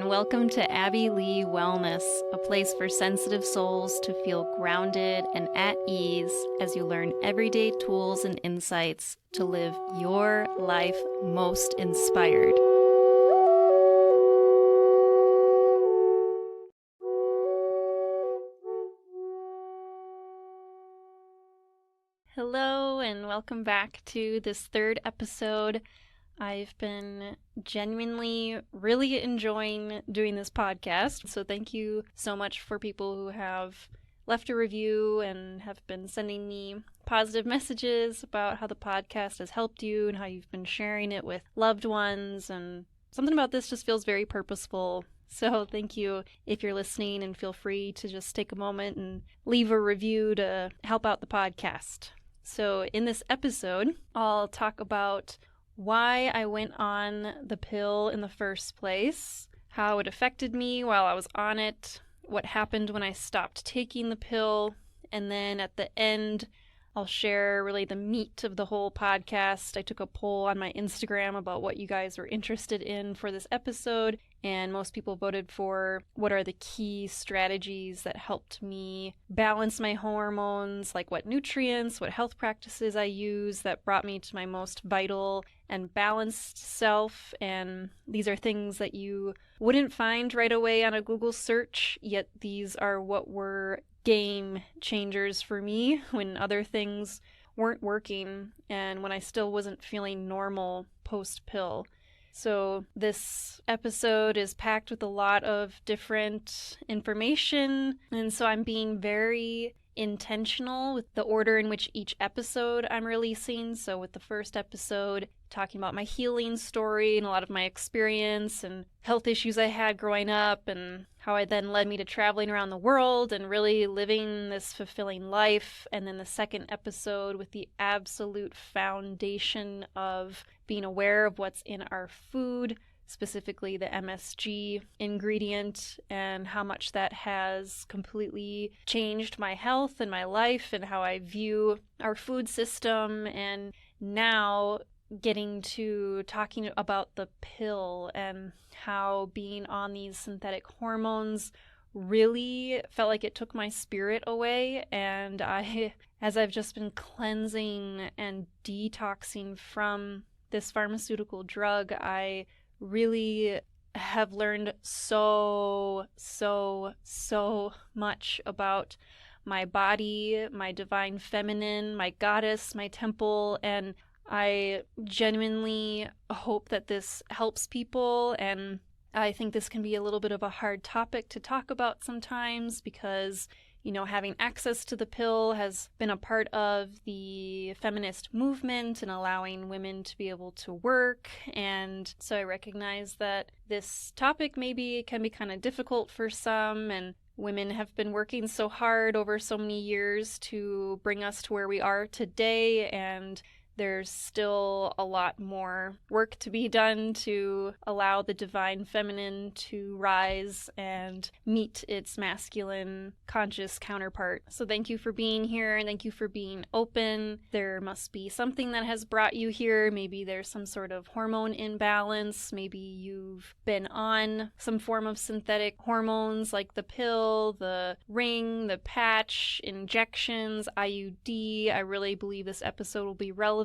and welcome to Abby Lee Wellness, a place for sensitive souls to feel grounded and at ease as you learn everyday tools and insights to live your life most inspired. Hello, and welcome back to this third episode. I've been genuinely really enjoying doing this podcast, so thank you so much for people who have left a review and have been sending me positive messages about how the podcast has helped you and how you've been sharing it with loved ones, and something about this just feels very purposeful. So thank you if you're listening, and feel free to just take a moment and leave a review to help out the podcast. So in this episode, I'll talk about why I went on the pill in the first place, how it affected me while I was on it, what happened when I stopped taking the pill, and then at the end, I'll share really the meat of the whole podcast. I took a poll on my Instagram about what you guys were interested in for this episode, and most people voted for what are the key strategies that helped me balance my hormones, like what nutrients, what health practices I use that brought me to my most vital and balanced self. And these are things that you wouldn't find right away on a Google search, yet these are what were game changers for me when other things weren't working and when I still wasn't feeling normal post-pill. So this episode is packed with a lot of different information, and so I'm being very intentional with the order in which each episode I'm releasing. So with the first episode, talking about my healing story and a lot of my experience and health issues I had growing up and how it then led me to traveling around the world and really living this fulfilling life. And then the second episode with the absolute foundation of being aware of what's in our food, specifically the MSG ingredient, and how much that has completely changed my health and my life and how I view our food system. And now getting to talking about the pill and how being on these synthetic hormones really felt like it took my spirit away. And as I've just been cleansing and detoxing from this pharmaceutical drug, I really have learned so much about my body, my divine feminine, my goddess, my temple, and I genuinely hope that this helps people. And I think this can be a little bit of a hard topic to talk about sometimes because, you know, having access to the pill has been a part of the feminist movement and allowing women to be able to work. And so I recognize that this topic maybe can be kind of difficult for some, and women have been working so hard over so many years to bring us to where we are today, and there's still a lot more work to be done to allow the divine feminine to rise and meet its masculine conscious counterpart. So thank you for being here, and thank you for being open. There must be something that has brought you here. Maybe there's some sort of hormone imbalance. Maybe you've been on some form of synthetic hormones like the pill, the ring, the patch, injections, IUD. I really believe this episode will be relevant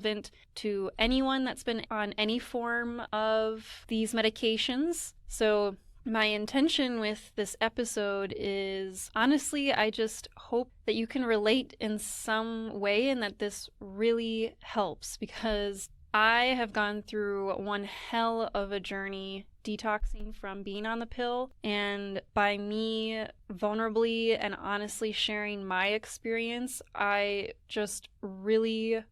to anyone that's been on any form of these medications. So my intention with this episode is, honestly, I just hope that you can relate in some way and that this really helps, because I have gone through one hell of a journey detoxing from being on the pill, and by me vulnerably and honestly sharing my experience, I just really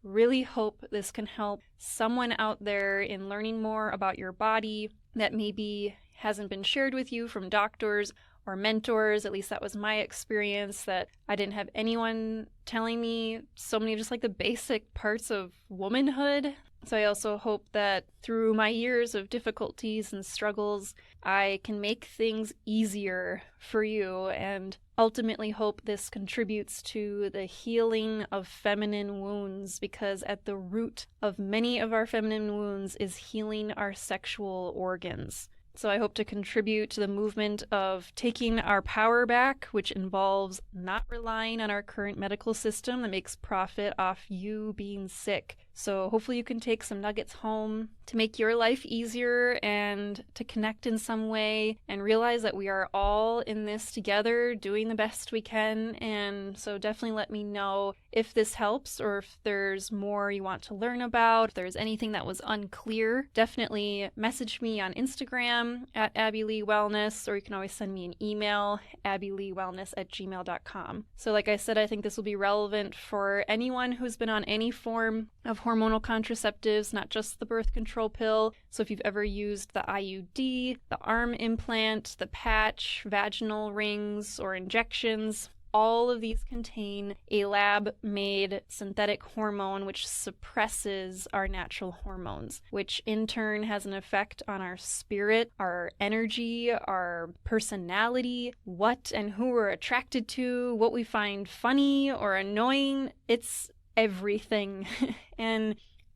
hope this can help someone out there in learning more about your body that maybe hasn't been shared with you from doctors or mentors. At least that was my experience, that I didn't have anyone telling me so many just like the basic parts of womanhood. So I also hope that through my years of difficulties and struggles, I can make things easier for you, and ultimately hope this contributes to the healing of feminine wounds, because at the root of many of our feminine wounds is healing our sexual organs. So I hope to contribute to the movement of taking our power back, which involves not relying on our current medical system that makes profit off you being sick. So hopefully you can take some nuggets home to make your life easier and to connect in some way and realize that we are all in this together, doing the best we can. And so definitely let me know if this helps or if there's more you want to learn about, if there's anything that was unclear. Definitely message me on Instagram at Abby Lee Wellness, or you can always send me an email, abbyleewellness@gmail.com. So like I said, I think this will be relevant for anyone who's been on any form of hormonal contraceptives, not just the birth control pill. So if you've ever used the IUD, the arm implant, the patch, vaginal rings, or injections, all of these contain a lab-made synthetic hormone which suppresses our natural hormones, which in turn has an effect on our spirit, our energy, our personality, what and who we're attracted to, what we find funny or annoying. It's everything. And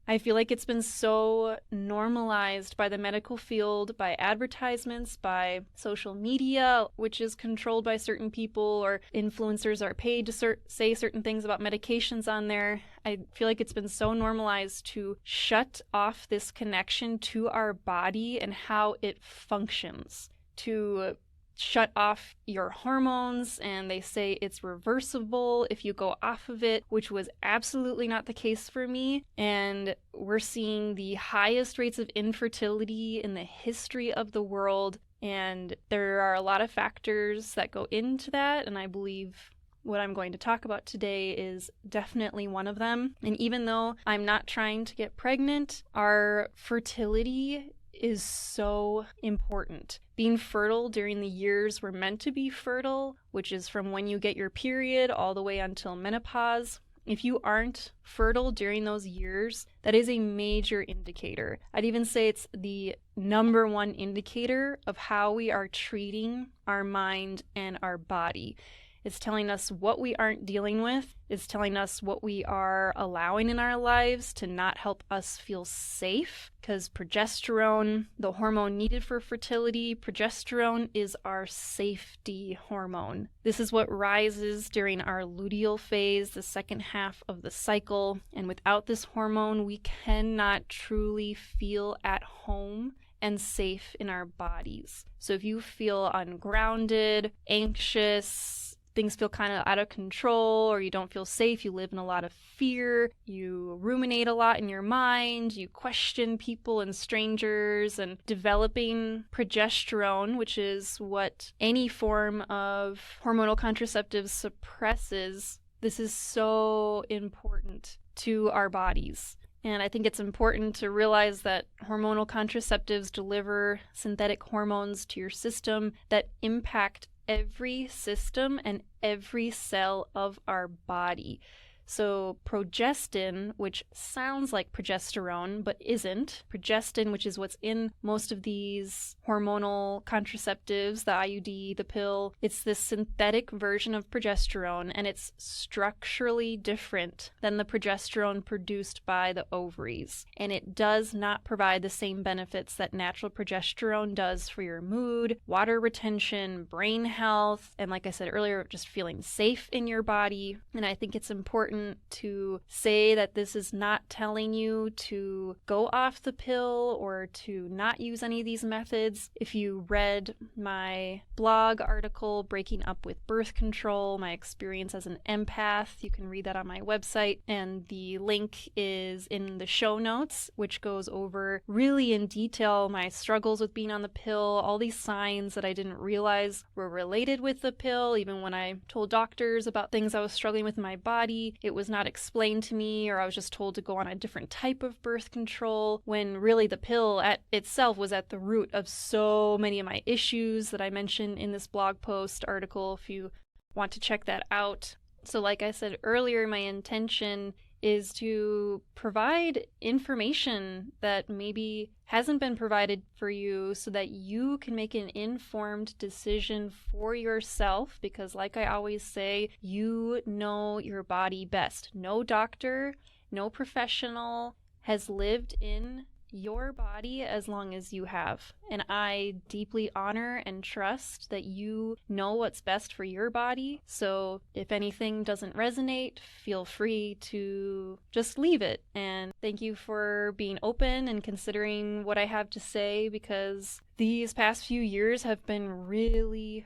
I feel like it's been so normalized by the medical field, by advertisements, by social media, which is controlled by certain people, or influencers are paid to say certain things about medications on there. I feel like it's been so normalized to shut off this connection to our body and how it functions, to shut off your hormones, and they say it's reversible if you go off of it, which was absolutely not the case for me. And we're seeing the highest rates of infertility in the history of the world, and there are a lot of factors that go into that, and I believe what I'm going to talk about today is definitely one of them. And even though I'm not trying to get pregnant, our fertility is so important. Being fertile during the years we're meant to be fertile, which is from when you get your period all the way until menopause. If you aren't fertile during those years, that is a major indicator. I'd even say it's the number one indicator of how we are treating our mind and our body. It's telling us what we aren't dealing with. It's telling us what we are allowing in our lives to not help us feel safe, because progesterone, the hormone needed for fertility, progesterone is our safety hormone. This is what rises during our luteal phase, the second half of the cycle. And without this hormone, we cannot truly feel at home and safe in our bodies. So if you feel ungrounded, anxious, things feel kind of out of control, or you don't feel safe, you live in a lot of fear, you ruminate a lot in your mind, you question people and strangers, and developing progesterone, which is what any form of hormonal contraceptives suppresses, this is so important to our bodies. And I think it's important to realize that hormonal contraceptives deliver synthetic hormones to your system that impact every system and every cell of our body. So progestin, which sounds like progesterone but isn't, progestin, which is what's in most of these hormonal contraceptives, the IUD, the pill, it's this synthetic version of progesterone, and it's structurally different than the progesterone produced by the ovaries. And it does not provide the same benefits that natural progesterone does for your mood, water retention, brain health, and like I said earlier, just feeling safe in your body. And I think it's important to say that this is not telling you to go off the pill or to not use any of these methods. If you read my blog article, Breaking Up with Birth Control, my experience as an empath, you can read that on my website, and the link is in the show notes, which goes over really in detail my struggles with being on the pill, all these signs that I didn't realize were related with the pill. Even when I told doctors about things I was struggling with in my body, it was not explained to me, or I was just told to go on a different type of birth control, when really the pill itself was at the root of so many of my issues that I mentioned in this blog post article, if you want to check that out. So like I said earlier, my intention is to provide information that maybe hasn't been provided for you so that you can make an informed decision for yourself, because like I always say, you know your body best. No doctor, no professional has lived in your body as long as you have. And I deeply honor and trust that you know what's best for your body. So if anything doesn't resonate, feel free to just leave it. And thank you for being open and considering what I have to say, because these past few years have been really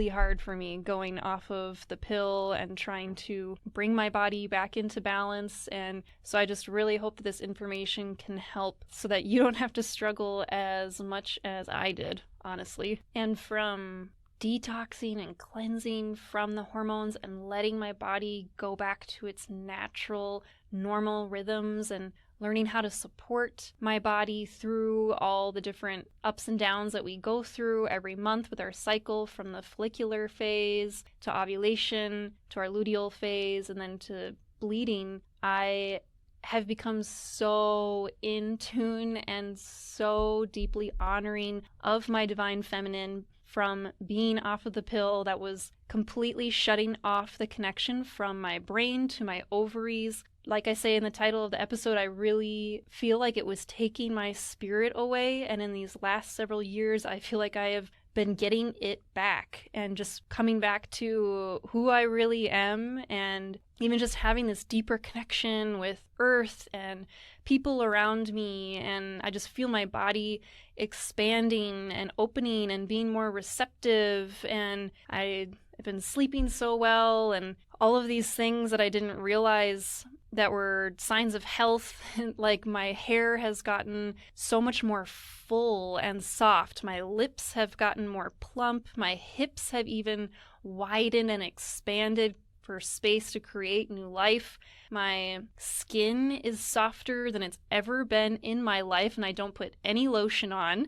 hard for me, going off of the pill and trying to bring my body back into balance. And so I just really hope that this information can help so that you don't have to struggle as much as I did, honestly. And from detoxing and cleansing from the hormones and letting my body go back to its natural, normal rhythms, and learning how to support my body through all the different ups and downs that we go through every month with our cycle, from the follicular phase to ovulation to our luteal phase and then to bleeding, I have become so in tune and so deeply honoring of my divine feminine, from being off of the pill that was completely shutting off the connection from my brain to my ovaries. Like I say in the title of the episode, I really feel like it was taking my spirit away. And in these last several years, I feel like I have been getting it back and just coming back to who I really am, and even just having this deeper connection with Earth and people around me. And I just feel my body expanding and opening and being more receptive. And I've been sleeping so well, and all of these things that I didn't realize that were signs of health. Like, my hair has gotten so much more full and soft. My lips have gotten more plump. My hips have even widened and expanded for space to create new life. My skin is softer than it's ever been in my life, and I don't put any lotion on.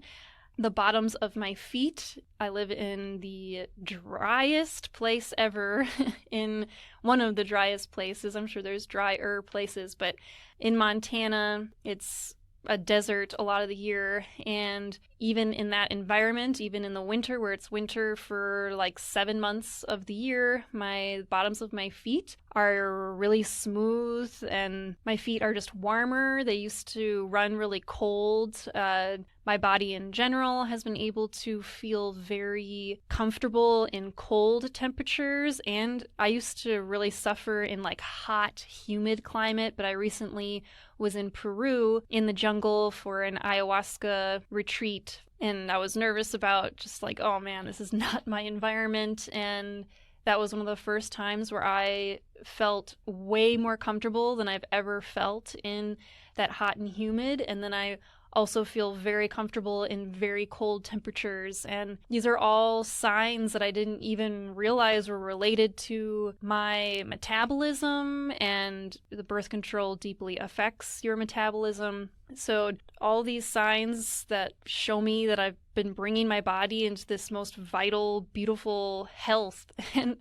The bottoms of my feet, I live in the driest place ever, in one of the driest places. I'm sure there's drier places, but in Montana, it's a desert a lot of the year. And even in that environment, even in the winter, where it's winter for like 7 months of the year, my bottoms of my feet are really smooth and my feet are just warmer. They used to run really cold. My body in general has been able to feel very comfortable in cold temperatures, and I used to really suffer in like hot, humid climate, but I recently was in Peru in the jungle for an ayahuasca retreat, and I was nervous about just like, oh man, this is not my environment. And that was one of the first times where I felt way more comfortable than I've ever felt in that hot and humid. And then I also feel very comfortable in very cold temperatures. And these are all signs that I didn't even realize were related to my metabolism, and the birth control deeply affects your metabolism. So all these signs that show me that I've been bringing my body into this most vital, beautiful health. And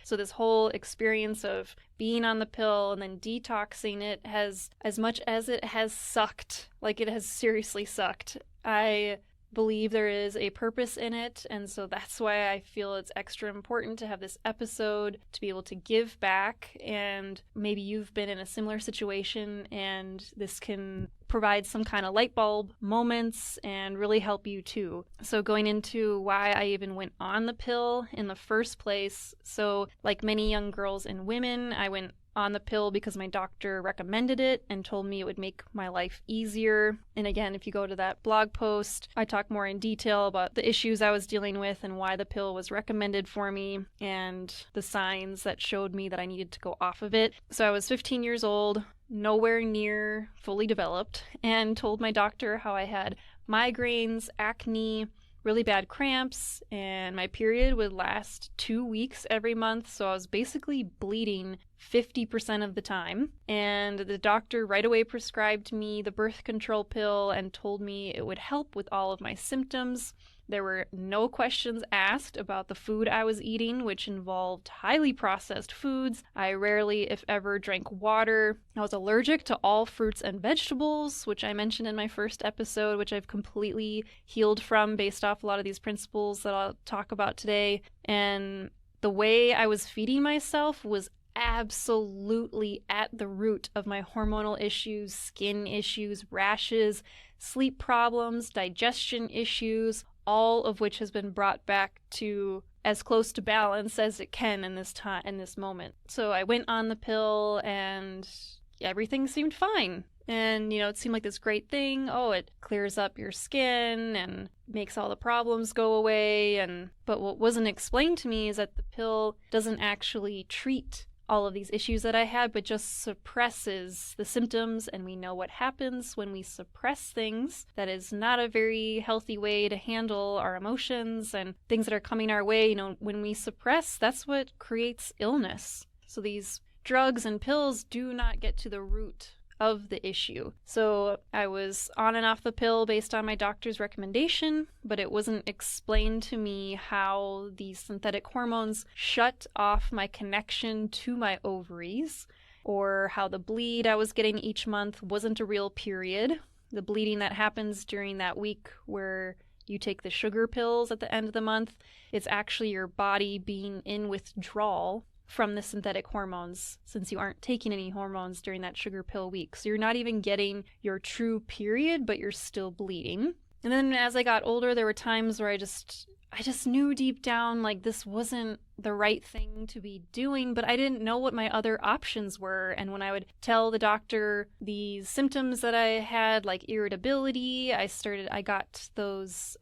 so this whole experience of being on the pill and then detoxing it has, as much as it has sucked, like it has seriously sucked, I believe there is a purpose in it. And so that's why I feel it's extra important to have this episode, to be able to give back. And maybe you've been in a similar situation and this can provide some kind of light bulb moments and really help you too. So going into why I even went on the pill in the first place. So like many young girls and women, I went on the pill because my doctor recommended it and told me it would make my life easier. And again, if you go to that blog post, I talk more in detail about the issues I was dealing with and why the pill was recommended for me and the signs that showed me that I needed to go off of it. So I was 15 years old, nowhere near fully developed, and told my doctor how I had migraines, acne, really bad cramps, and my period would last 2 weeks every month, so I was basically bleeding 50% of the time. And the doctor right away prescribed me the birth control pill and told me it would help with all of my symptoms. There were no questions asked about the food I was eating, which involved highly processed foods. I rarely, if ever, drank water. I was allergic to all fruits and vegetables, which I mentioned in my first episode, which I've completely healed from based off a lot of these principles that I'll talk about today. And the way I was feeding myself was absolutely at the root of my hormonal issues, skin issues, rashes, sleep problems, digestion issues, all of which has been brought back to as close to balance as it can in this moment. So I went on the pill and everything seemed fine. And, it seemed like this great thing. Oh, it clears up your skin and makes all the problems go away. But what wasn't explained to me is that the pill doesn't actually treat all of these issues that I had, but just suppresses the symptoms. And we know what happens when we suppress things. That is not a very healthy way to handle our emotions and things that are coming our way. When we suppress, that's what creates illness. So these drugs and pills do not get to the root of the issue. So I was on and off the pill based on my doctor's recommendation, but it wasn't explained to me how these synthetic hormones shut off my connection to my ovaries, or how the bleed I was getting each month wasn't a real period. The bleeding that happens during that week where you take the sugar pills at the end of the month, it's actually your body being in withdrawal from the synthetic hormones, since you aren't taking any hormones during that sugar pill week. So you're not even getting your true period, but you're still bleeding. And then as I got older, there were times where I just knew deep down like this wasn't the right thing to be doing, but I didn't know what my other options were. And when I would tell the doctor these symptoms that I had, like irritability, I got those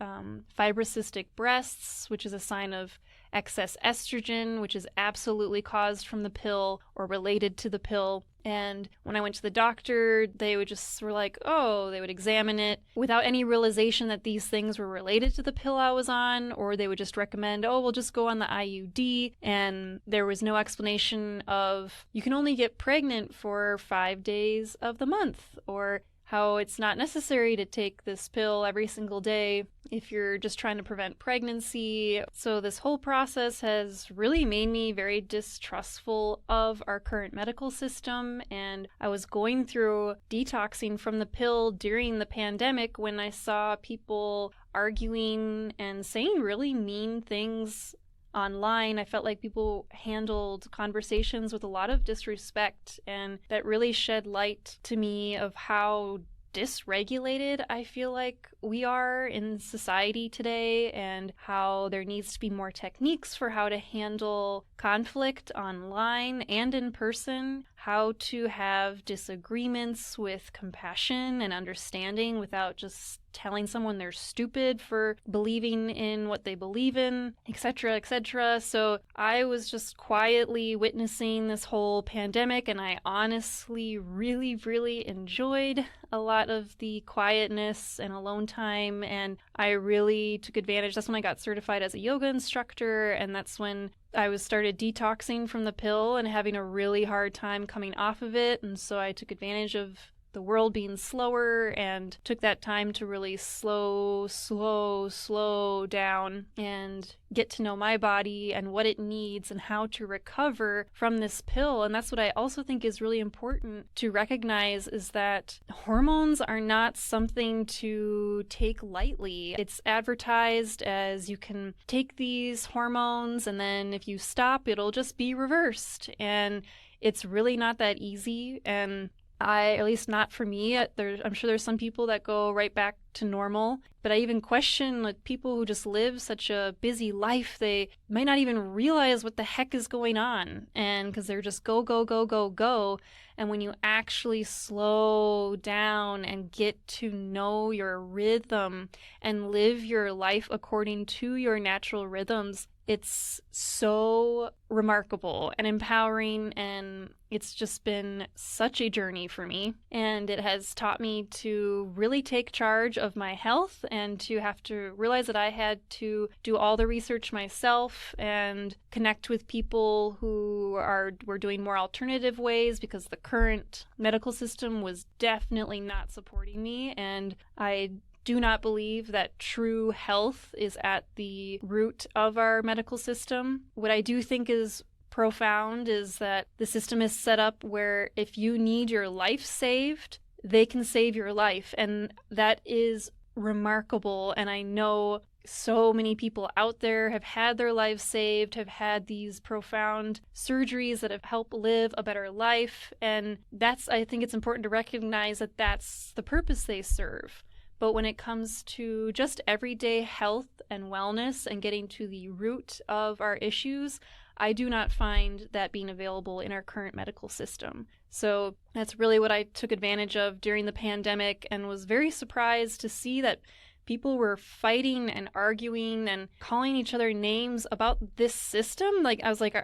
fibrocystic breasts, which is a sign of excess estrogen, which is absolutely caused from the pill or related to the pill. And when I went to the doctor, they would they would examine it without any realization that these things were related to the pill I was on, or they would just recommend, we'll just go on the IUD. And there was no explanation of, you can only get pregnant for 5 days of the month, or how it's not necessary to take this pill every single day if you're just trying to prevent pregnancy. So this whole process has really made me very distrustful of our current medical system. And I was going through detoxing from the pill during the pandemic when I saw people arguing and saying really mean things online. I felt like people handled conversations with a lot of disrespect, and that really shed light to me of how dysregulated I feel like we are in society today, and how there needs to be more techniques for how to handle conflict online and in person, how to have disagreements with compassion and understanding without just telling someone they're stupid for believing in what they believe in, etc., etc. So I was just quietly witnessing this whole pandemic, and I honestly really, really enjoyed a lot of the quietness and alone time, and I really took advantage. That's when I got certified as a yoga instructor, and that's when I started detoxing from the pill and having a really hard time coming off of it. And so I took advantage of the world being slower and took that time to really slow down and get to know my body and what it needs and how to recover from this pill. And that's what I also think is really important to recognize, is that hormones are not something to take lightly. It's advertised as you can take these hormones and then if you stop, it'll just be reversed. And it's really not that easy. And at least not for me. I'm sure there's some people that go right back to normal, but I even question people who just live such a busy life, they might not even realize what the heck is going on, and because they're just go. And when you actually slow down and get to know your rhythm and live your life according to your natural rhythms, it's so remarkable and empowering, and it's just been such a journey for me. And it has taught me to really take charge of my health and to have to realize that I had to do all the research myself and connect with people who were doing more alternative ways, because the current medical system was definitely not supporting me. And I do not believe that true health is at the root of our medical system. What I do think is profound is that the system is set up where if you need your life saved, they can save your life. And that is remarkable. And I know so many people out there have had their lives saved, have had these profound surgeries that have helped live a better life. And I think it's important to recognize that that's the purpose they serve. But when it comes to just everyday health and wellness and getting to the root of our issues, I do not find that being available in our current medical system. So that's really what I took advantage of during the pandemic, and was very surprised to see that people were fighting and arguing and calling each other names about this system. Like, I was like,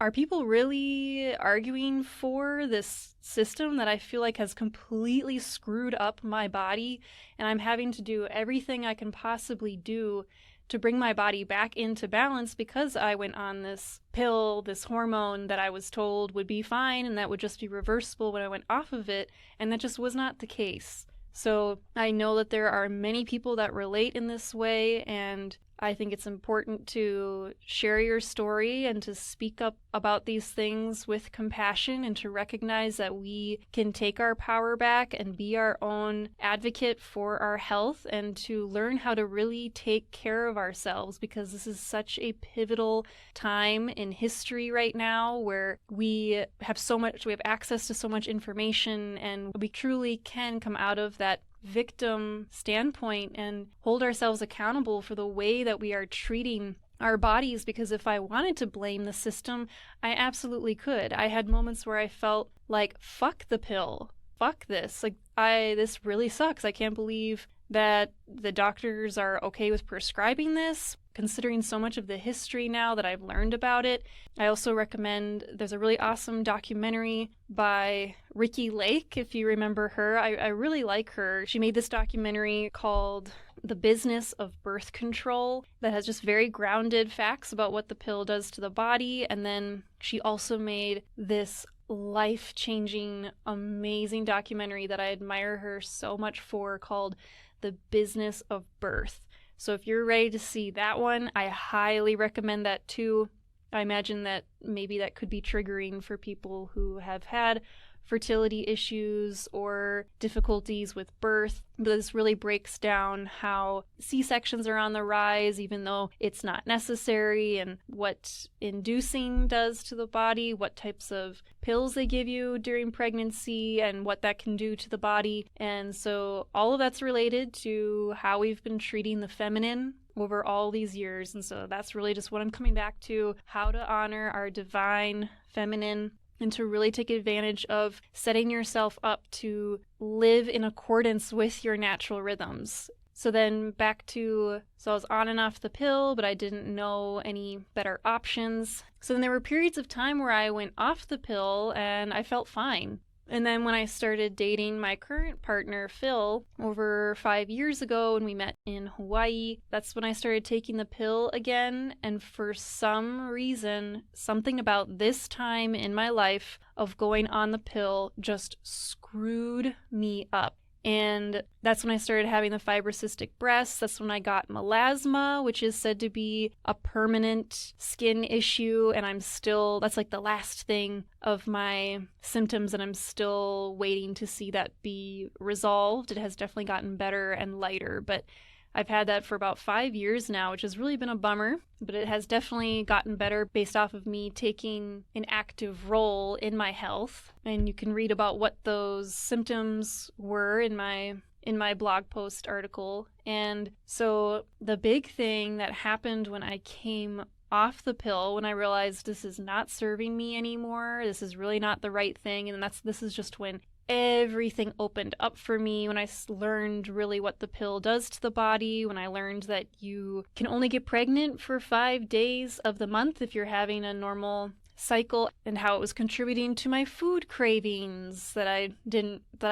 are people really arguing for this system that I feel like has completely screwed up my body, and I'm having to do everything I can possibly do to bring my body back into balance because I went on this pill, this hormone that I was told would be fine and that would just be reversible when I went off of it, and that just was not the case. So I know that there are many people that relate in this way, and I think it's important to share your story and to speak up about these things with compassion, and to recognize that we can take our power back and be our own advocate for our health, and to learn how to really take care of ourselves, because this is such a pivotal time in history right now where we have access to so much information, and we truly can come out of that victim standpoint and hold ourselves accountable for the way that we are treating our bodies. Because if I wanted to blame the system, I absolutely could. I had moments where I felt like, fuck the pill, fuck this, like this really sucks. I can't believe that the doctors are okay with prescribing this, considering so much of the history now that I've learned about it. I also recommend, there's a really awesome documentary by Ricki Lake, if you remember her. I really like her. She made this documentary called The Business of Birth Control that has just very grounded facts about what the pill does to the body. And then she also made this life-changing, amazing documentary that I admire her so much for, called The Business of Birth. So if you're ready to see that one, I highly recommend that too. I imagine that maybe that could be triggering for people who have had fertility issues or difficulties with birth. But this really breaks down how C-sections are on the rise, even though it's not necessary, and what inducing does to the body, what types of pills they give you during pregnancy, and what that can do to the body. And so all of that's related to how we've been treating the feminine over all these years. And so that's really just what I'm coming back to, how to honor our divine feminine, and to really take advantage of setting yourself up to live in accordance with your natural rhythms. So then so I was on and off the pill, but I didn't know any better options. So then there were periods of time where I went off the pill and I felt fine. And then when I started dating my current partner, Phil, over 5 years ago, when we met in Hawaii, that's when I started taking the pill again. And for some reason, something about this time in my life of going on the pill just screwed me up. And that's when I started having the fibrocystic breasts. That's when I got melasma, which is said to be a permanent skin issue. And that's like the last thing of my symptoms, and I'm still waiting to see that be resolved. It has definitely gotten better and lighter, but I've had that for about 5 years now, which has really been a bummer, but it has definitely gotten better based off of me taking an active role in my health. And you can read about what those symptoms were in my blog post article. And so the big thing that happened when I came off the pill, when I realized this is not serving me anymore, this is really not the right thing, and this is just when everything opened up for me, when I learned really what the pill does to the body, when I learned that you can only get pregnant for 5 days of the month if you're having a normal cycle, and how it was contributing to my food cravings that I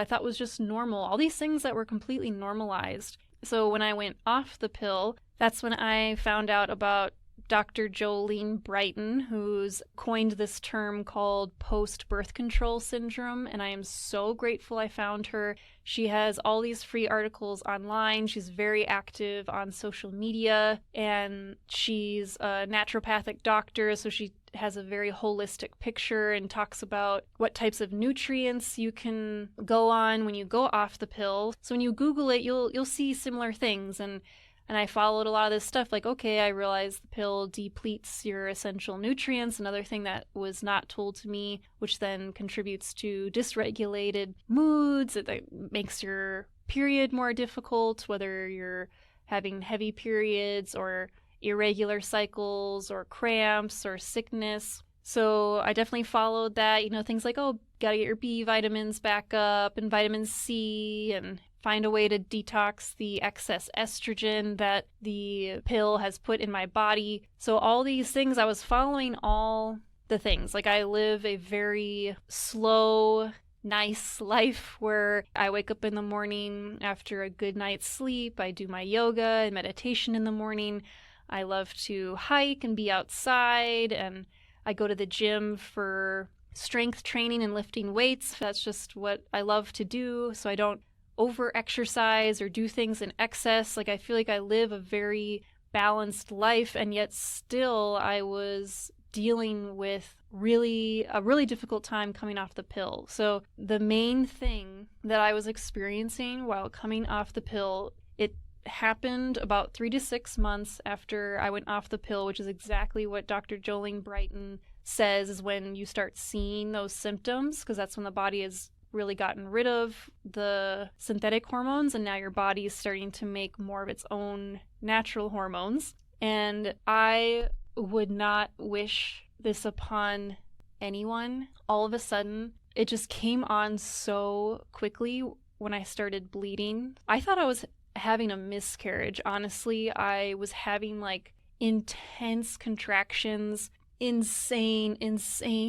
thought was just normal, all these things that were completely normalized. So when I went off the pill, that's when I found out about Dr. Jolene Brighton, who's coined this term called post-birth control syndrome, and I am so grateful I found her. She has all these free articles online. She's very active on social media, and she's a naturopathic doctor, so she has a very holistic picture and talks about what types of nutrients you can go on when you go off the pill. So when you Google it, you'll see similar things, and I followed a lot of this stuff, like, okay, I realized the pill depletes your essential nutrients, another thing that was not told to me, which then contributes to dysregulated moods, that makes your period more difficult, whether you're having heavy periods or irregular cycles or cramps or sickness. So I definitely followed that, things like, oh, gotta get your B vitamins back up and vitamin C, and find a way to detox the excess estrogen that the pill has put in my body. So all these things, I was following all the things. Like, I live a very slow, nice life where I wake up in the morning after a good night's sleep. I do my yoga and meditation in the morning. I love to hike and be outside, and I go to the gym for strength training and lifting weights. That's just what I love to do, so I don't over exercise or do things in excess. Like, I feel like I live a very balanced life, and yet still I was dealing with a really difficult time coming off the pill. So the main thing that I was experiencing while coming off the pill, it happened about 3 to 6 months after I went off the pill, which is exactly what Dr. Jolene Brighton says is when you start seeing those symptoms, because that's when the body has really gotten rid of the synthetic hormones, and now your body is starting to make more of its own natural hormones. And I would not wish this upon anyone. All of a sudden, it just came on so quickly when I started bleeding. I thought I was having a miscarriage. Honestly, I was having like intense contractions, insane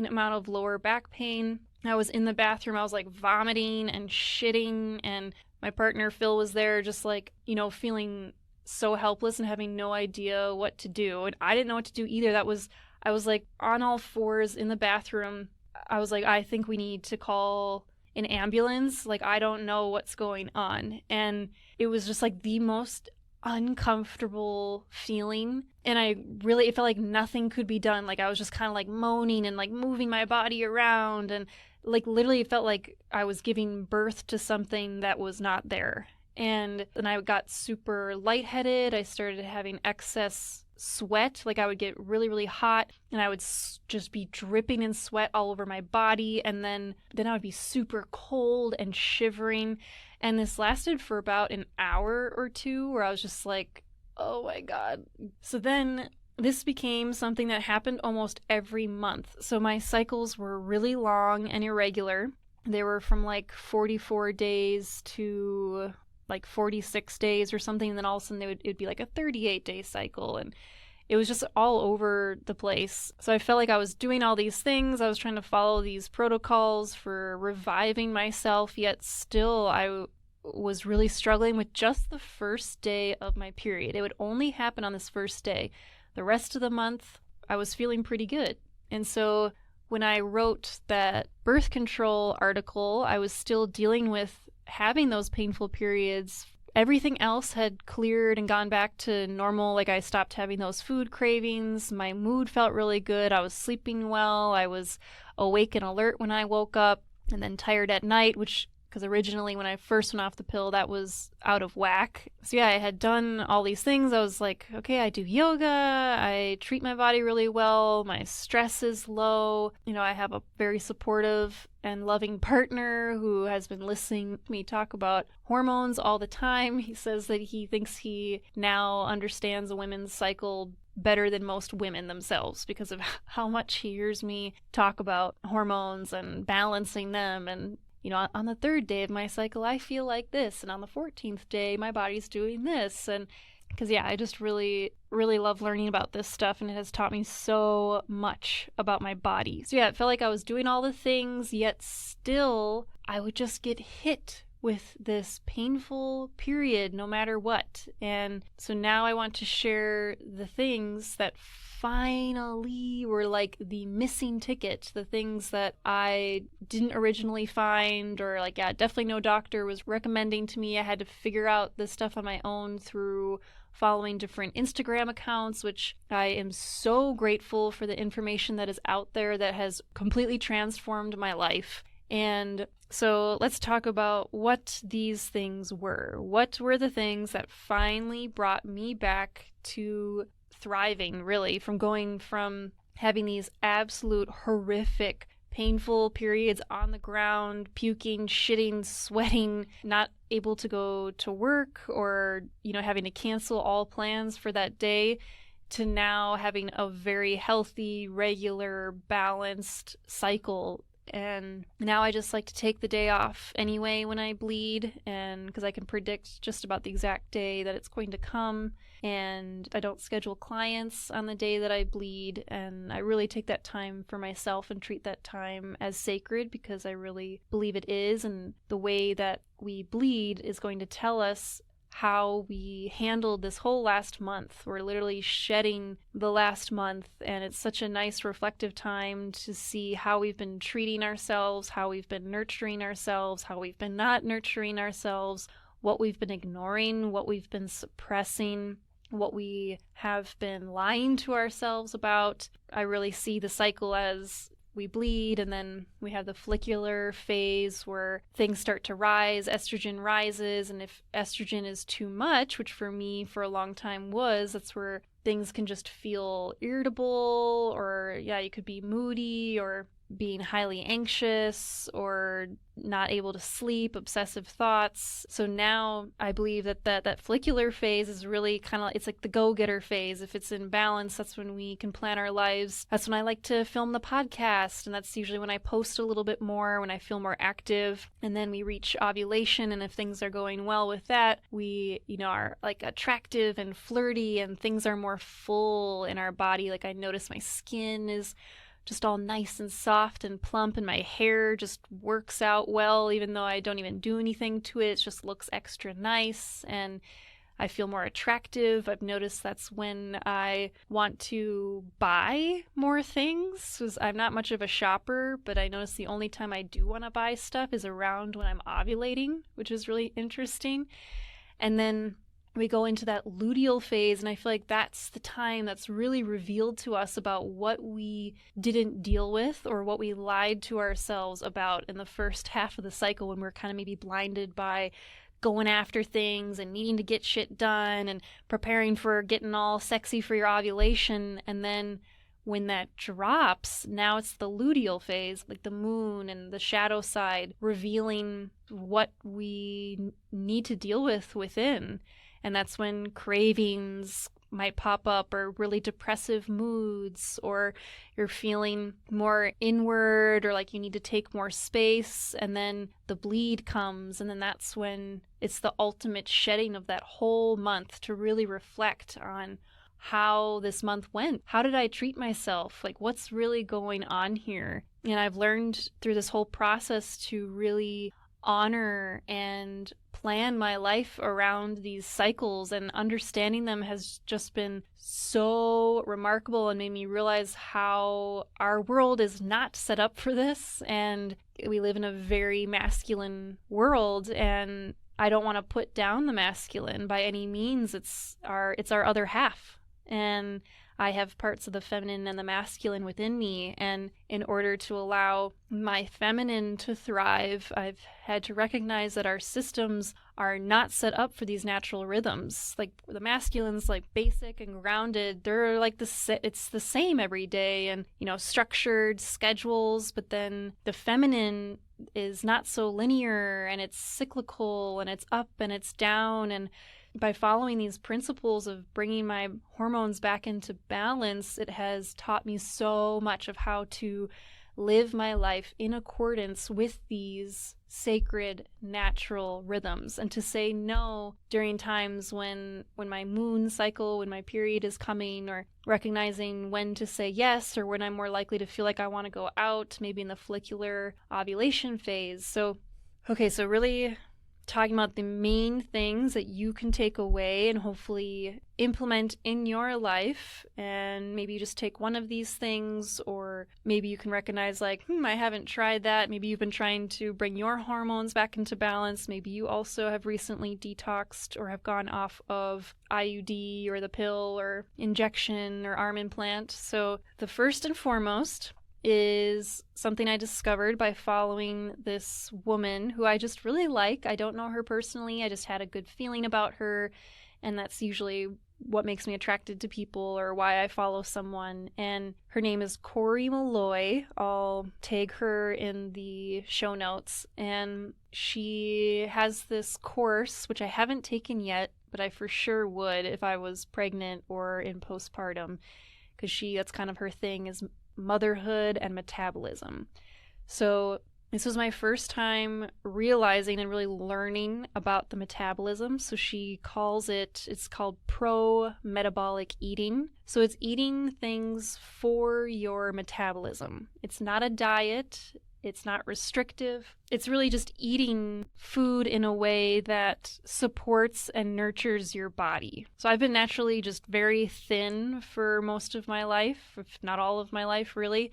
amount of lower back pain. I was in the bathroom, I was like vomiting and shitting, and my partner Phil was there just like, feeling so helpless and having no idea what to do. And I didn't know what to do either. I was like on all fours in the bathroom. I was like, I think we need to call an ambulance. Like, I don't know what's going on. And it was just like the most uncomfortable feeling. And it felt like nothing could be done. Like, I was just kind of like moaning and like moving my body around, and like literally it felt like I was giving birth to something that was not there. And then I got super lightheaded. I started having excess sweat. Like, I would get really hot, and I would just be dripping in sweat all over my body. And then I would be super cold and shivering. And this lasted for about an hour or two, where I was just like, oh my God. So then this became something that happened almost every month. So my cycles were really long and irregular. They were from like 44 days to like 46 days or something, and then all of a sudden it would be like a 38-day cycle, and it was just all over the place. So I felt like I was doing all these things. I was trying to follow these protocols for reviving myself, yet still I was really struggling with just the first day of my period. It would only happen on this first day. The rest of the month, I was feeling pretty good. And so when I wrote that birth control article, I was still dealing with having those painful periods. Everything else had cleared and gone back to normal. Like, I stopped having those food cravings. My mood felt really good. I was sleeping well. I was awake and alert when I woke up, and then tired at night, because originally when I first went off the pill, that was out of whack. So yeah, I had done all these things. I was like, okay, I do yoga. I treat my body really well. My stress is low. I have a very supportive and loving partner who has been listening to me talk about hormones all the time. He says that he thinks he now understands a women's cycle better than most women themselves, because of how much he hears me talk about hormones and balancing them. And on the 3rd day of my cycle, I feel like this, and on the 14th day, my body's doing this. And because, yeah, I just really love learning about this stuff, and it has taught me so much about my body. So yeah, it felt like I was doing all the things, yet still I would just get hit with this painful period no matter what. And so now I want to share the things that finally were like the missing ticket, the things that I didn't originally find, or like, yeah, definitely no doctor was recommending to me. I had to figure out this stuff on my own through following different Instagram accounts, which I am so grateful for the information that is out there that has completely transformed my life. And so let's talk about what these things were. What were the things that finally brought me back to thriving, really, from going from having these absolute horrific painful periods on the ground, puking, shitting, sweating, not able to go to work, or, having to cancel all plans for that day, to now having a very healthy, regular, balanced cycle. And now I just like to take the day off anyway when I bleed, and because I can predict just about the exact day that it's going to come. And I don't schedule clients on the day that I bleed, and I really take that time for myself and treat that time as sacred, because I really believe it is. And the way that we bleed is going to tell us how we handled this whole last month. We're literally shedding the last month, and it's such a nice reflective time to see how we've been treating ourselves, how we've been nurturing ourselves, how we've been not nurturing ourselves, what we've been ignoring, what we've been suppressing, what we have been lying to ourselves about. I really see the cycle as we bleed, and then we have the follicular phase where things start to rise, estrogen rises, and if estrogen is too much, which for me for a long time was, that's where things can just feel irritable, or you could be moody, or being highly anxious, or not able to sleep, obsessive thoughts. So now I believe that follicular phase is really kind of, it's like the go-getter phase. If it's in balance, that's when we can plan our lives. That's when I like to film the podcast, and that's usually when I post a little bit more, when I feel more active. And then we reach ovulation, and if things are going well with that, we, are like attractive and flirty, and things are more full in our body. Like I notice my skin is just all nice and soft and plump, and my hair just works out well, even though I don't even do anything to it. It just looks extra nice, and I feel more attractive. I've noticed that's when I want to buy more things, because I'm not much of a shopper, but I notice the only time I do want to buy stuff is around when I'm ovulating, which is really interesting. And then we go into that luteal phase, and I feel like that's the time that's really revealed to us about what we didn't deal with, or what we lied to ourselves about in the first half of the cycle, when we're kind of maybe blinded by going after things and needing to get shit done and preparing for getting all sexy for your ovulation. And then when that drops, now it's the luteal phase, like the moon and the shadow side, revealing what we need to deal with within. And that's when cravings might pop up, or really depressive moods, or you're feeling more inward, or like you need to take more space. And then the bleed comes, and then that's when it's the ultimate shedding of that whole month, to really reflect on how this month went. How did I treat myself? Like, what's really going on here? And I've learned through this whole process to really honor and plan my life around these cycles, and understanding them has just been so remarkable, and made me realize how our world is not set up for this, and we live in a very masculine world, and I don't want to put down the masculine by any means. It's our other half, and I have parts of the feminine and the masculine within me, and in order to allow my feminine to thrive, I've had to recognize that our systems are not set up for these natural rhythms. Like the masculine's like basic and grounded. They're like it's the same every day, and structured schedules. But then the feminine is not so linear, and it's cyclical, and it's up and it's down. And by following these principles of bringing my hormones back into balance, it has taught me so much of how to live my life in accordance with these sacred natural rhythms, and to say no during times when my moon cycle, when my period is coming, or recognizing when to say yes, or when I'm more likely to feel like I want to go out, maybe in the follicular ovulation phase. So really talking about the main things that you can take away and hopefully implement in your life. And maybe you just take one of these things, or maybe you can recognize like, I haven't tried that. Maybe you've been trying to bring your hormones back into balance. Maybe you also have recently detoxed, or have gone off of IUD, or the pill, or injection, or arm implant. So the first and foremost is something I discovered by following this woman who I just really like. I don't know her personally. I just had a good feeling about her, and that's usually what makes me attracted to people or why I follow someone. And her name is Corey Malloy. I'll tag her in the show notes. And she has this course, which I haven't taken yet, but I for sure would if I was pregnant or in postpartum, because that's kind of her thing, is motherhood and metabolism. So this was my first time realizing and really learning about the metabolism. So it's called pro-metabolic eating. So it's eating things for your metabolism. It's not a diet. It's not restrictive. It's really just eating food in a way that supports and nurtures your body. So I've been naturally just very thin for most of my life, if not all of my life, really.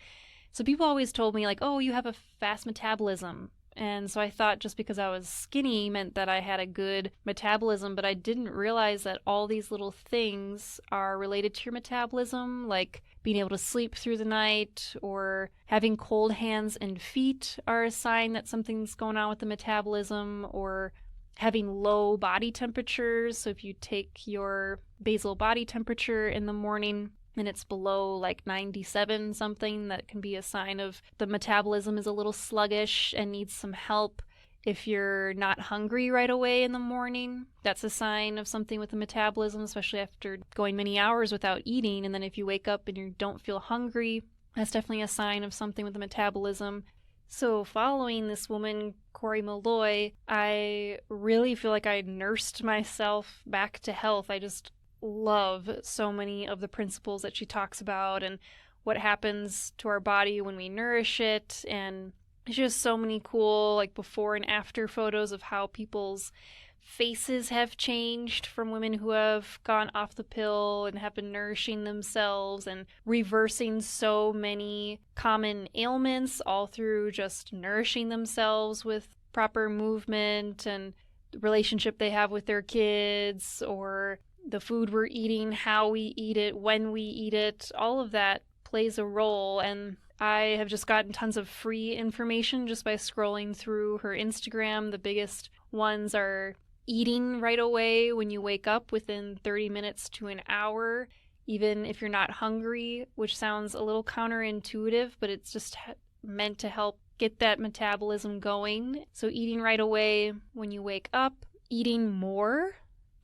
So people always told me, like, oh, you have a fast metabolism. And so I thought just because I was skinny meant that I had a good metabolism, but I didn't realize that all these little things are related to your metabolism, like being able to sleep through the night or having cold hands and feet are a sign that something's going on with the metabolism, or having low body temperatures. So if you take your basal body temperature in the morning and it's below like 97 something, that can be a sign of the metabolism is a little sluggish and needs some help. If you're not hungry right away in the morning, that's a sign of something with the metabolism, especially after going many hours without eating. And then if you wake up and you don't feel hungry, that's definitely a sign of something with the metabolism. So following this woman, Corey Malloy, I really feel like I nursed myself back to health. I just love so many of the principles that she talks about and what happens to our body when we nourish it. And it's just so many cool like before and after photos of how people's faces have changed from women who have gone off the pill and have been nourishing themselves and reversing so many common ailments all through just nourishing themselves with proper movement and the relationship they have with their kids, or the food we're eating, how we eat it, when we eat it. All of that plays a role. And I have just gotten tons of free information just by scrolling through her Instagram. The biggest ones are eating right away when you wake up within 30 minutes to an hour, even if you're not hungry, which sounds a little counterintuitive, but it's just meant to help get that metabolism going. So eating right away when you wake up, eating more.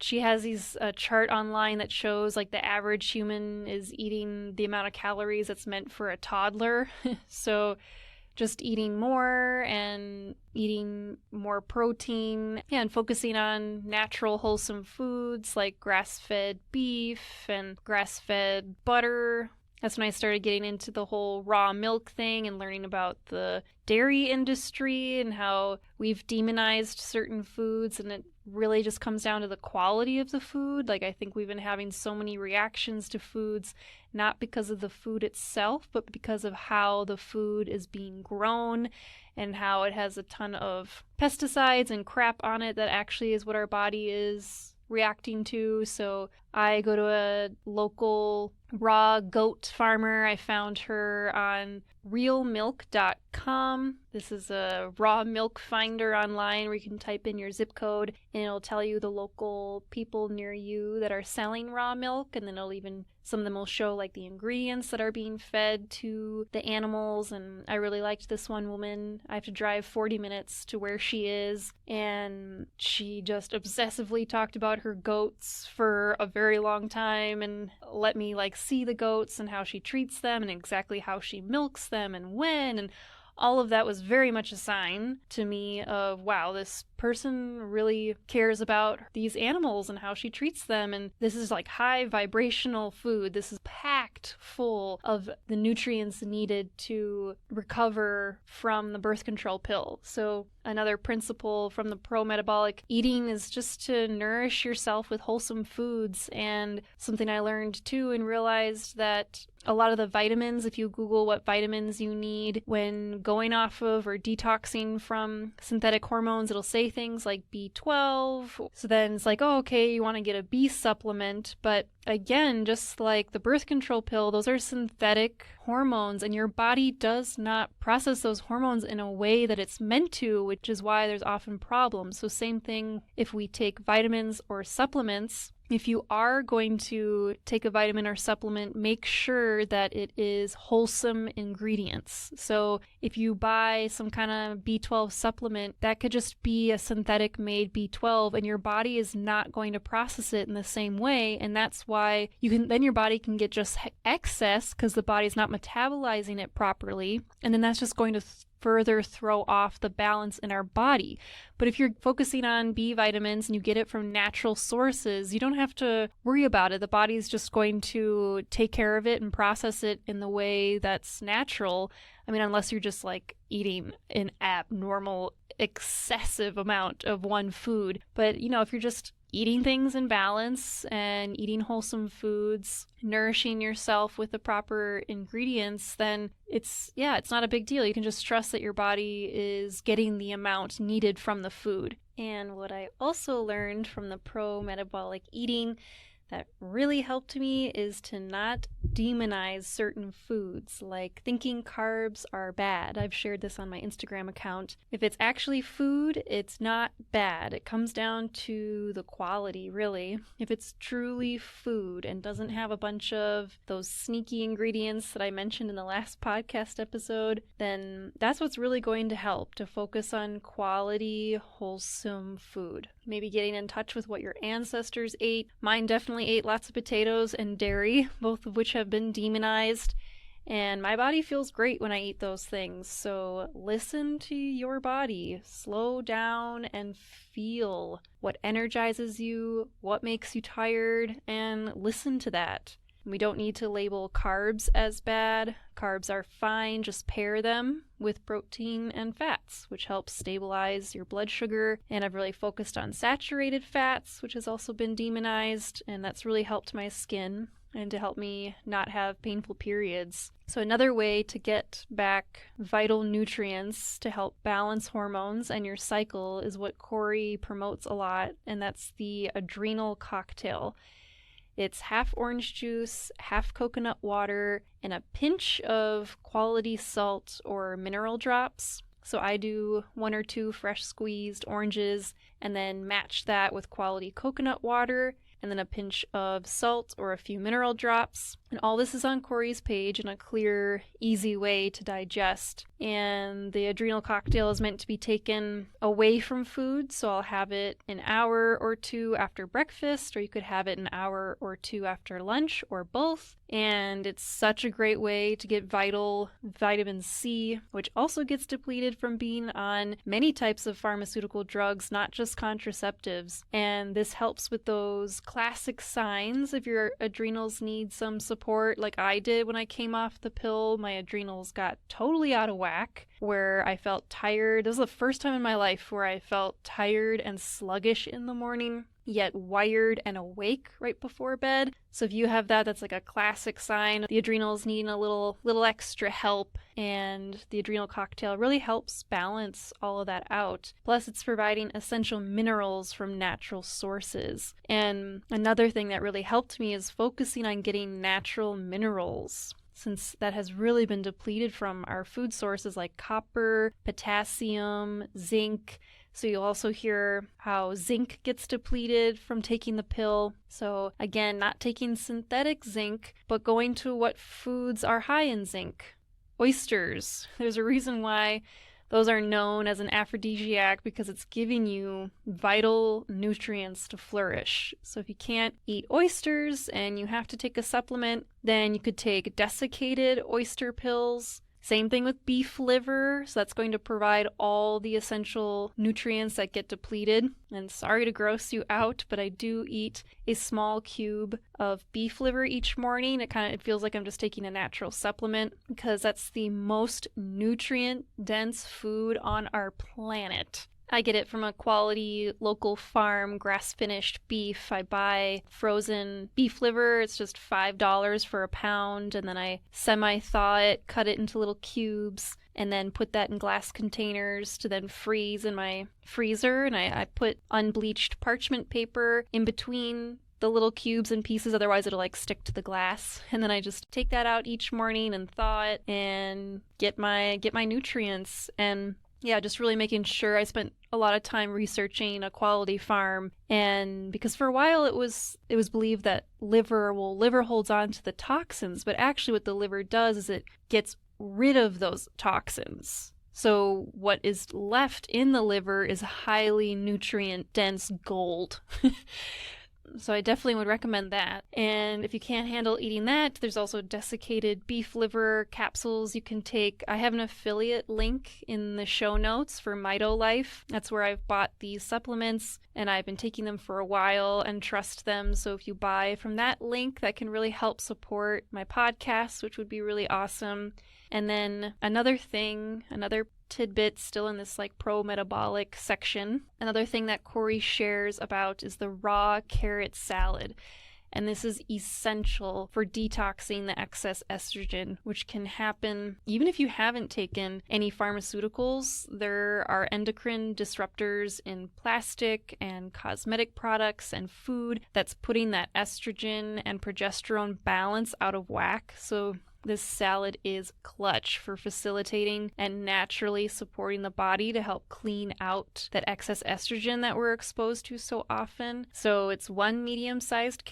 She has a chart online that shows like the average human is eating the amount of calories that's meant for a toddler. So just eating more and eating more protein, and focusing on natural, wholesome foods like grass-fed beef and grass-fed butter. That's when I started getting into the whole raw milk thing and learning about the dairy industry and how we've demonized certain foods, and it really just comes down to the quality of the food. Like, I think we've been having so many reactions to foods, not because of the food itself, but because of how the food is being grown and how it has a ton of pesticides and crap on it that actually is what our body is reacting to. So I go to a local raw goat farmer. I found her on realmilk.com. This is a raw milk finder online where you can type in your zip code and it'll tell you the local people near you that are selling raw milk, and then some of them will show like the ingredients that are being fed to the animals. And I really liked this one woman. I have to drive 40 minutes to where she is, and she just obsessively talked about her goats for a very long time and let me like see the goats and how she treats them and exactly how she milks them and when, and all of that was very much a sign to me of, wow, this person really cares about these animals and how she treats them. And this is like high vibrational food. This is packed full of the nutrients needed to recover from the birth control pill. So another principle from the pro-metabolic eating is just to nourish yourself with wholesome foods. And something I learned too and realized that a lot of the vitamins, if you Google what vitamins you need when going off of or detoxing from synthetic hormones, it'll say things like B12. So then it's like, oh, okay, you want to get a B supplement. But again, just like the birth control pill, those are synthetic hormones, and your body does not process those hormones in a way that it's meant to, which is why there's often problems. So same thing if we take vitamins or supplements. if you are going to take a vitamin or supplement, make sure that it is wholesome ingredients. So if you buy some kind of B12 supplement, that could just be a synthetic made B12 and your body is not going to process it in the same way. And that's why then your body can get just excess because the body's not metabolizing it properly. And then that's just going to further throw off the balance in our body. But if you're focusing on B vitamins and you get it from natural sources, you don't have to worry about it. The body's just going to take care of it and process it in the way that's natural. I mean, unless you're just like eating an abnormal, excessive amount of one food. But, if you're just eating things in balance and eating wholesome foods, nourishing yourself with the proper ingredients, then it's not a big deal. You can just trust that your body is getting the amount needed from the food. And what I also learned from the pro-metabolic eating that really helped me is to not demonize certain foods, like thinking carbs are bad. I've shared this on my Instagram account. If it's actually food, it's not bad. It comes down to the quality, really. If it's truly food and doesn't have a bunch of those sneaky ingredients that I mentioned in the last podcast episode, then that's what's really going to help, to focus on quality, wholesome food. Maybe getting in touch with what your ancestors ate. Mine definitely ate lots of potatoes and dairy, both of which have been demonized, and my body feels great when I eat those things. So listen to your body, slow down and feel what energizes you, what makes you tired, and listen to that. We don't need to label carbs as bad. Carbs are fine, just pair them with protein and fats, which helps stabilize your blood sugar. And I've really focused on saturated fats, which has also been demonized, and that's really helped my skin and to help me not have painful periods. So another way to get back vital nutrients to help balance hormones and your cycle is what Corey promotes a lot, and that's the adrenal cocktail. It's half orange juice, half coconut water, and a pinch of quality salt or mineral drops. So I do 1 or 2 fresh squeezed oranges and then match that with quality coconut water and then a pinch of salt or a few mineral drops. And all this is on Corey's page in a clear, easy way to digest. And the adrenal cocktail is meant to be taken away from food, so I'll have it an hour or 2 after breakfast, or you could have it an hour or 2 after lunch, or both. And it's such a great way to get vital vitamin C, which also gets depleted from being on many types of pharmaceutical drugs, not just contraceptives. And this helps with those classic signs if your adrenals need some support, like I did when I came off the pill. My adrenals got totally out of whack, where I felt tired. This was the first time in my life where I felt tired and sluggish in the morning, yet wired and awake right before bed. So if you have that, that's like a classic sign. The adrenals needing a little extra help, and the adrenal cocktail really helps balance all of that out. Plus, it's providing essential minerals from natural sources. And another thing that really helped me is focusing on getting natural minerals, since that has really been depleted from our food sources like copper, potassium, zinc. So you'll also hear how zinc gets depleted from taking the pill. So again, not taking synthetic zinc, but going to what foods are high in zinc. Oysters. There's a reason why those are known as an aphrodisiac, because it's giving you vital nutrients to flourish. So if you can't eat oysters and you have to take a supplement, then you could take desiccated oyster pills. Same thing with beef liver, so that's going to provide all the essential nutrients that get depleted. And sorry to gross you out, but I do eat a small cube of beef liver each morning. It feels like I'm just taking a natural supplement, because that's the most nutrient-dense food on our planet. I get it from a quality local farm, grass-finished beef. I buy frozen beef liver. It's just $5 for a pound, and then I semi-thaw it, cut it into little cubes, and then put that in glass containers to then freeze in my freezer. And I put unbleached parchment paper in between the little cubes and pieces, otherwise it'll stick to the glass. And then I just take that out each morning and thaw it and get my nutrients. And yeah, just really making sure. I spent a lot of time researching a quality farm, and because for a while it was believed that liver holds on to the toxins, but actually what the liver does is it gets rid of those toxins. So what is left in the liver is highly nutrient dense gold. So I definitely would recommend that. And if you can't handle eating that, there's also desiccated beef liver capsules you can take. I have an affiliate link in the show notes for MitoLife. That's where I've bought these supplements, and I've been taking them for a while and trust them. So if you buy from that link, that can really help support my podcast, which would be really awesome. And then another tidbit still in this like pro-metabolic section. Another thing that Corey shares about is the raw carrot salad. And this is essential for detoxing the excess estrogen, which can happen even if you haven't taken any pharmaceuticals. There are endocrine disruptors in plastic and cosmetic products and food that's putting that estrogen and progesterone balance out of whack. So this salad is clutch for facilitating and naturally supporting the body to help clean out that excess estrogen that we're exposed to so often. So it's one medium-sized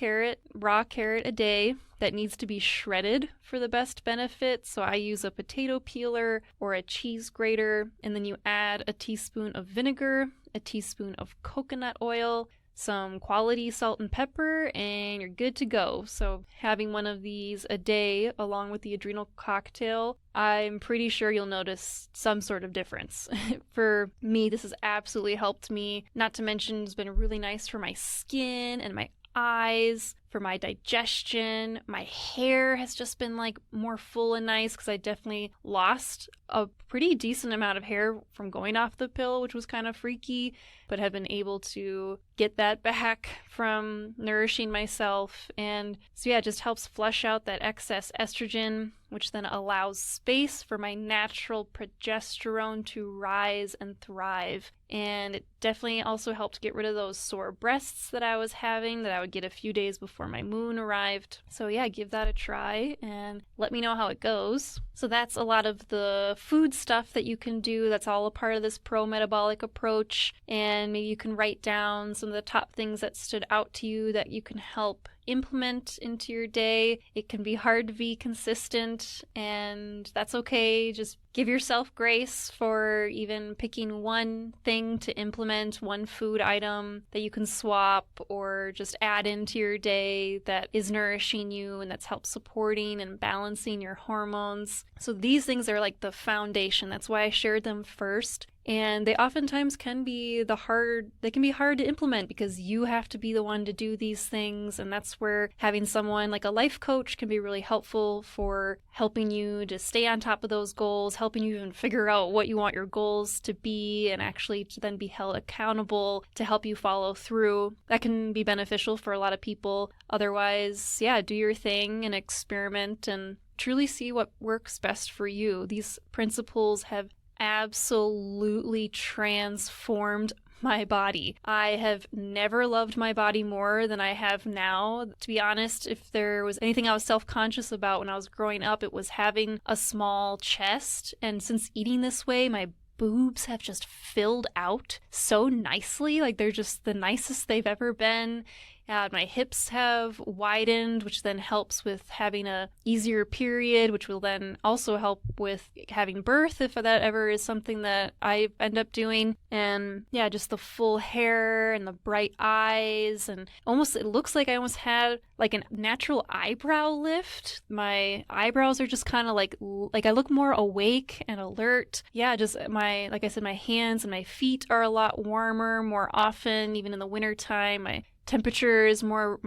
raw carrot a day that needs to be shredded for the best benefit. So I use a potato peeler or a cheese grater, and then you add a teaspoon of vinegar, a teaspoon of coconut oil, some quality salt and pepper, and you're good to go. So having one of these a day along with the adrenal cocktail, I'm pretty sure you'll notice some sort of difference. For me, this has absolutely helped me. Not to mention, it's been really nice for my skin and my eyes, for my digestion. My hair has just been like more full and nice because I definitely lost a pretty decent amount of hair from going off the pill, which was kind of freaky, but have been able to get that back from nourishing myself. And so yeah, it just helps flush out that excess estrogen, which then allows space for my natural progesterone to rise and thrive. And it definitely also helped get rid of those sore breasts that I was having, that I would get a few days before my moon arrived. So yeah, give that a try and let me know how it goes. So that's a lot of the food stuff that you can do. That's all a part of this pro-metabolic approach. And maybe you can write down some of the top things that stood out to you that you can help implement into your day. It can be hard to be consistent, and that's okay. Just give yourself grace for even picking one thing to implement, one food item that you can swap or just add into your day that is nourishing you and that's help supporting and balancing your hormones. So these things are like the foundation. That's why I shared them first. And they oftentimes can be hard to implement because you have to be the one to do these things. And that's where having someone like a life coach can be really helpful for helping you to stay on top of those goals, helping you even figure out what you want your goals to be and actually to then be held accountable to help you follow through. That can be beneficial for a lot of people. Otherwise, yeah, do your thing and experiment and truly see what works best for you. These principles have absolutely transformed my body. I have never loved my body more than I have now. To be honest, if there was anything I was self-conscious about when I was growing up, it was having a small chest. And since eating this way, my boobs have just filled out so nicely. Like they're just the nicest they've ever been. My hips have widened, which then helps with having a easier period, which will then also help with having birth if that ever is something that I end up doing. And yeah, just the full hair and the bright eyes, and it looks like I almost had like a natural eyebrow lift. My eyebrows are just kind of like I look more awake and alert. Yeah, just like I said, my hands and my feet are a lot warmer more often, even in the wintertime. My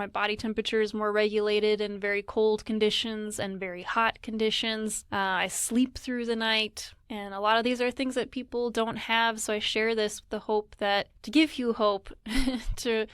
body temperature is more regulated in very cold conditions and very hot conditions. I sleep through the night, and a lot of these are things that people don't have. So I share this with the hope to give you hope to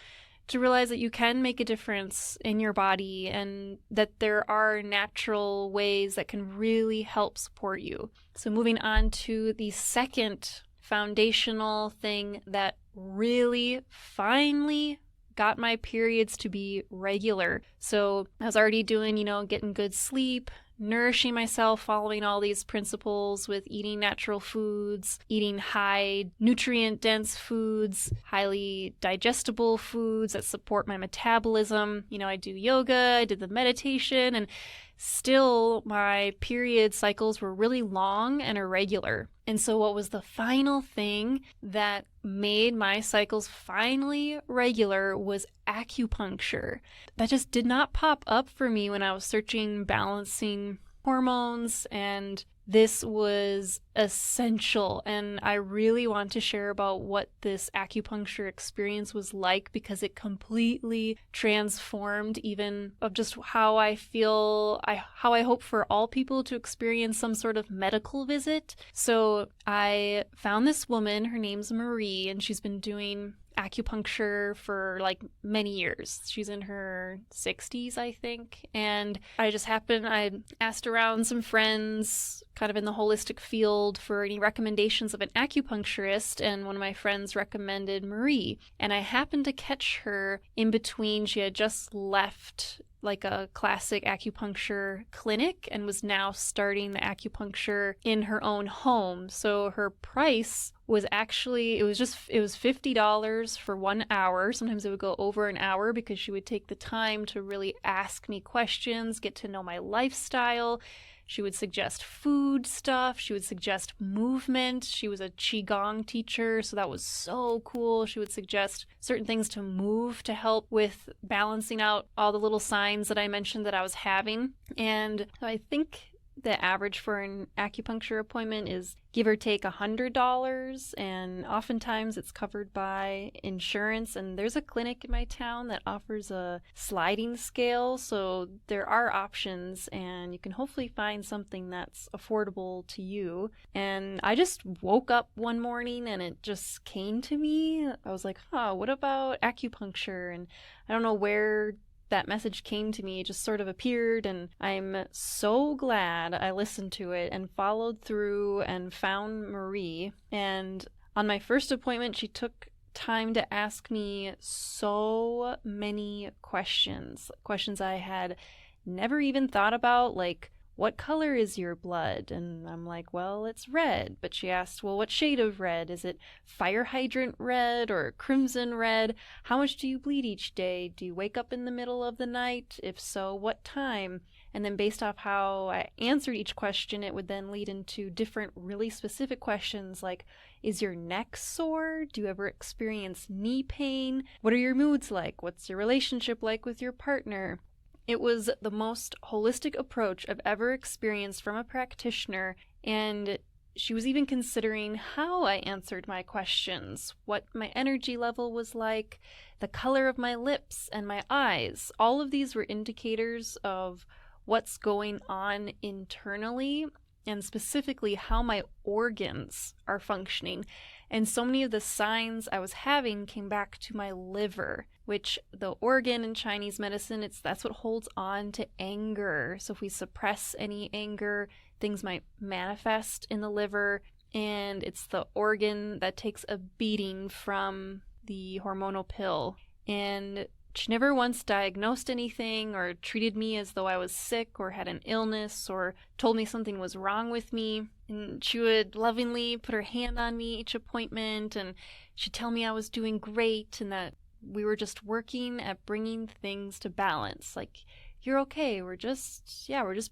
realize that you can make a difference in your body and that there are natural ways that can really help support you. So moving on to the second foundational thing that really finally got my periods to be regular. So I was already doing, getting good sleep, nourishing myself, following all these principles with eating natural foods, eating high nutrient dense foods, highly digestible foods that support my metabolism. I do yoga, I did the meditation, and still my period cycles were really long and irregular. And so what was the final thing that made my cycles finally regular was acupuncture. That just did not pop up for me when I was searching balancing hormones, and this was essential. And I really want to share about what this acupuncture experience was like, because it completely transformed even of just how I feel, how I hope for all people to experience some sort of medical visit. So I found this woman, her name's Marie, and she's been doing acupuncture for like many years. She's in her 60s, I think. And I asked around some friends kind of in the holistic field for any recommendations of an acupuncturist, and one of my friends recommended Marie. And I happened to catch her in between. She had just left like a classic acupuncture clinic and was now starting the acupuncture in her own home. So her price was actually, it was $50 for 1 hour. Sometimes it would go over an hour because she would take the time to really ask me questions, get to know my lifestyle. She would suggest food stuff. She would suggest movement. She was a Qigong teacher, so that was so cool. She would suggest certain things to move to help with balancing out all the little signs that I mentioned that I was having. And I think the average for an acupuncture appointment is give or take $100, and oftentimes it's covered by insurance. And there's a clinic in my town that offers a sliding scale, so there are options, and you can hopefully find something that's affordable to you. And I just woke up one morning and it just came to me. I was like, what about acupuncture? And I don't know where that message came to me. It just sort of appeared, and I'm so glad I listened to it and followed through and found Marie. And on my first appointment, she took time to ask me so many questions I had never even thought about, like, what color is your blood? And I'm like, well, it's red. But she asked, well, what shade of red? Is it fire hydrant red or crimson red? How much do you bleed each day? Do you wake up in the middle of the night? If so, what time? And then based off how I answered each question, it would then lead into different really specific questions like, is your neck sore? Do you ever experience knee pain? What are your moods like? What's your relationship like with your partner? It was the most holistic approach I've ever experienced from a practitioner, and she was even considering how I answered my questions, what my energy level was like, the color of my lips and my eyes. All of these were indicators of what's going on internally, and specifically how my organs are functioning. And so many of the signs I was having came back to my liver, which the organ in Chinese medicine, that's what holds on to anger. So if we suppress any anger, things might manifest in the liver, and it's the organ that takes a beating from the hormonal pill. And she never once diagnosed anything or treated me as though I was sick or had an illness or told me something was wrong with me. And she would lovingly put her hand on me each appointment, and she'd tell me I was doing great and that we were just working at bringing things to balance. Like, you're okay. We're just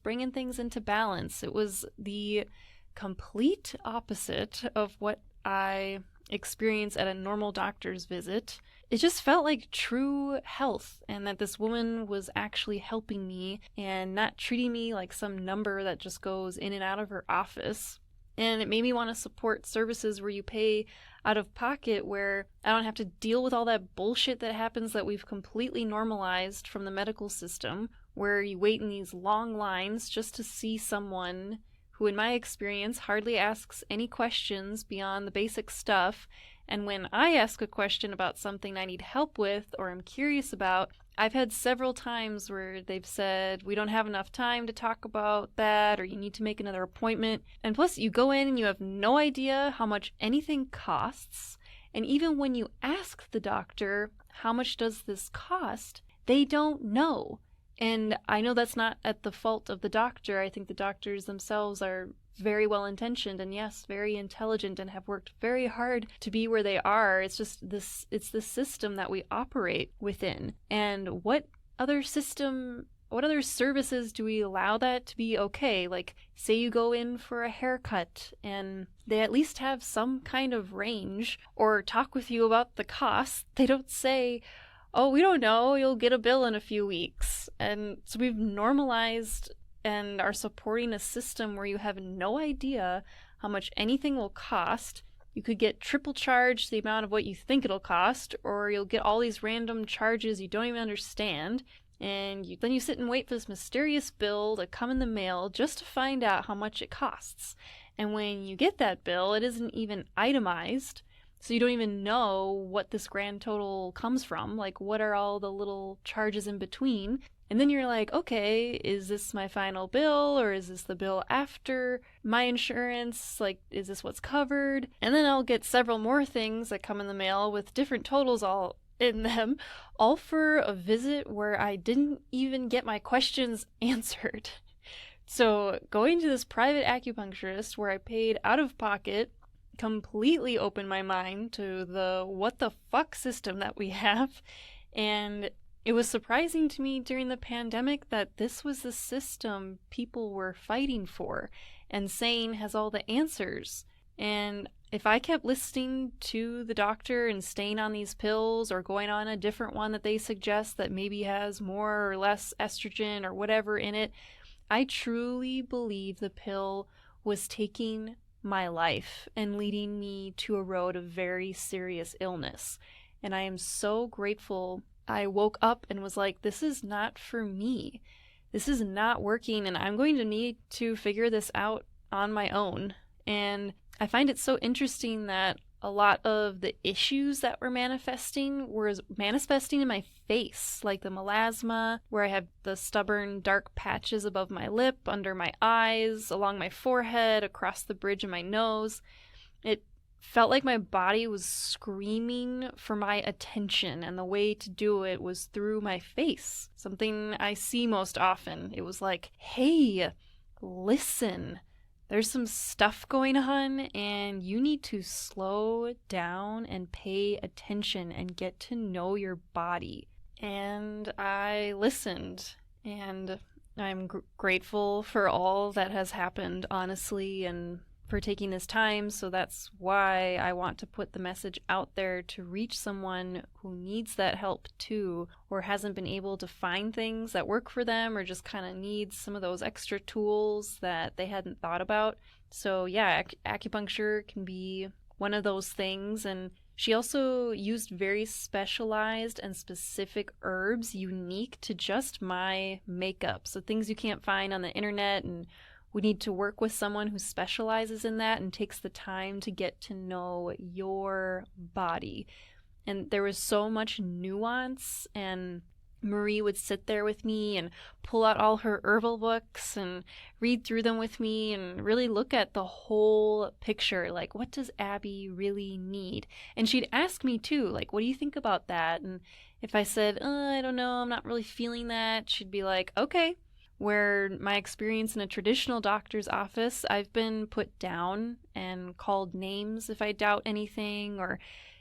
bringing things into balance. It was the complete opposite of what I experience at a normal doctor's visit. It just felt like true health, and that this woman was actually helping me and not treating me like some number that just goes in and out of her office. And it made me want to support services where you pay out of pocket, where I don't have to deal with all that bullshit that happens that we've completely normalized from the medical system, where you wait in these long lines just to see someone who, in my experience, hardly asks any questions beyond the basic stuff. And when I ask a question about something I need help with or I'm curious about, I've had several times where they've said, we don't have enough time to talk about that, or you need to make another appointment. And plus, you go in and you have no idea how much anything costs. And even when you ask the doctor, how much does this cost, they don't know. And I know that's not at the fault of the doctor. I think the doctors themselves are very well intentioned and, yes, very intelligent and have worked very hard to be where they are. It's just it's the system that we operate within. And what other services do we allow that to be okay? Like, say you go in for a haircut and they at least have some kind of range or talk with you about the cost. They don't say, oh, we don't know, you'll get a bill in a few weeks. And so we've normalized and are supporting a system where you have no idea how much anything will cost. You could get triple charged the amount of what you think it'll cost, or you'll get all these random charges you don't even understand. And then you sit and wait for this mysterious bill to come in the mail just to find out how much it costs. And when you get that bill, it isn't even itemized, so you don't even know what this grand total comes from. Like, what are all the little charges in between? And then you're like, okay, is this my final bill, or is this the bill after my insurance? Like, is this what's covered? And then I'll get several more things that come in the mail with different totals all in them, all for a visit where I didn't even get my questions answered. So going to this private acupuncturist where I paid out of pocket completely opened my mind to the what the fuck system that we have. And it was surprising to me during the pandemic that this was the system people were fighting for and saying has all the answers. And if I kept listening to the doctor and staying on these pills or going on a different one that they suggest that maybe has more or less estrogen or whatever in it, I truly believe the pill was taking my life and leading me to a road of very serious illness. And I am so grateful I woke up and was like, this is not for me. This is not working, and I'm going to need to figure this out on my own. And I find it so interesting that a lot of the issues that were manifesting in my face, like the melasma, where I have the stubborn dark patches above my lip, under my eyes, along my forehead, across the bridge of my nose. It felt like my body was screaming for my attention, and the way to do it was through my face, something I see most often. It was like, hey, listen. There's some stuff going on, and you need to slow down and pay attention and get to know your body. And I listened, and I'm grateful for all that has happened, honestly, and for taking this time. So that's why I want to put the message out there to reach someone who needs that help too, or hasn't been able to find things that work for them, or just kind of needs some of those extra tools that they hadn't thought about. So yeah, acupuncture can be one of those things. And she also used very specialized and specific herbs unique to just my makeup. So things you can't find on the internet, and we need to work with someone who specializes in that and takes the time to get to know your body. And there was so much nuance, and Marie would sit there with me and pull out all her herbal books and read through them with me and really look at the whole picture. Like, what does Abby really need? And she'd ask me too, like, what do you think about that? And if I said, I don't know, I'm not really feeling that, she'd be like, okay. Where my experience in a traditional doctor's office, I've been put down and called names if I doubt anything, or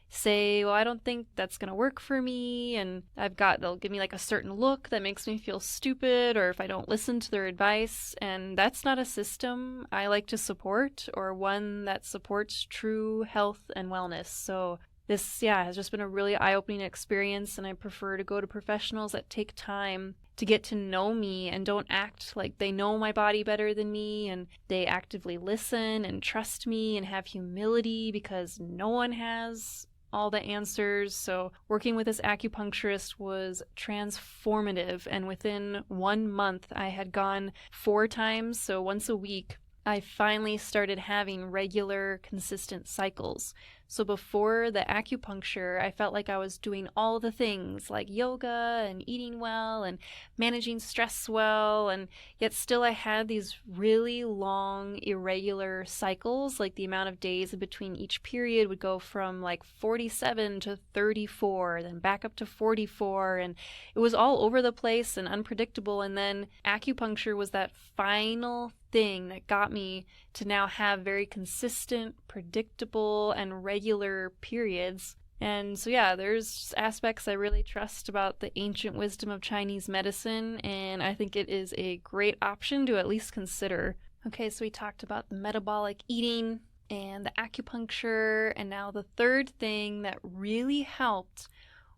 say, well, I don't think that's going to work for me, and they'll give me like a certain look that makes me feel stupid, or if I don't listen to their advice. And that's not a system I like to support, or one that supports true health and wellness. So this, has just been a really eye-opening experience, and I prefer to go to professionals that take time to get to know me and don't act like they know my body better than me, and they actively listen and trust me and have humility because no one has all the answers. So working with this acupuncturist was transformative, and within 1 month I had gone 4 times, so once a week. I finally started having regular, consistent cycles. So before the acupuncture, I felt like I was doing all the things like yoga and eating well and managing stress well, and yet still I had these really long, irregular cycles. Like the amount of days in between each period would go from like 47 to 34, then back up to 44, and it was all over the place and unpredictable. And then acupuncture was that final thing that got me to now have very consistent, predictable, and regular periods. And so, yeah, there's aspects I really trust about the ancient wisdom of Chinese medicine, and I think it is a great option to at least consider. Okay, so we talked about the metabolic eating and the acupuncture, and now the third thing that really helped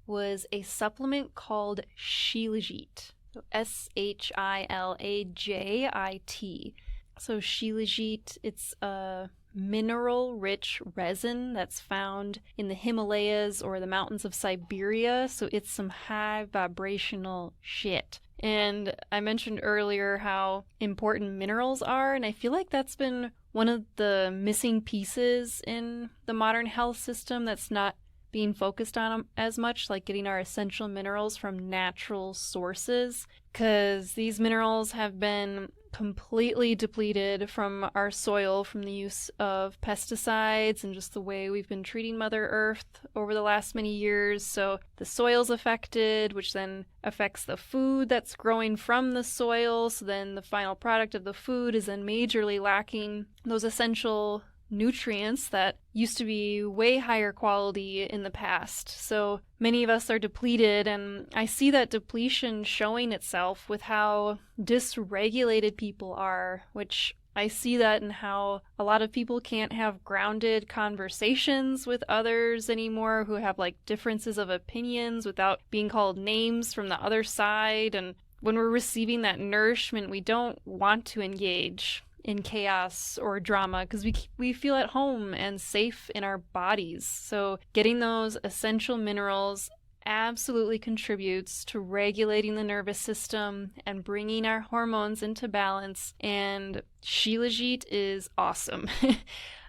was a supplement called Shilajit. So Shilajit. So Shilajit, it's a mineral-rich resin that's found in the Himalayas or the mountains of Siberia. So it's some high vibrational shit. And I mentioned earlier how important minerals are, and I feel like that's been one of the missing pieces in the modern health system that's not being focused on as much, like getting our essential minerals from natural sources, because these minerals have been completely depleted from our soil from the use of pesticides and just the way we've been treating Mother Earth over the last many years. So the soil's affected, which then affects the food that's growing from the soil. So then the final product of the food is then majorly lacking those essential nutrients that used to be way higher quality in the past. So many of us are depleted, and I see that depletion showing itself with how dysregulated people are, which I see that in how a lot of people can't have grounded conversations with others anymore, who have like differences of opinions without being called names from the other side. And when we're receiving that nourishment, we don't want to engage in chaos or drama because we feel at home and safe in our bodies. So getting those essential minerals absolutely contributes to regulating the nervous system and bringing our hormones into balance, and Shilajit is awesome.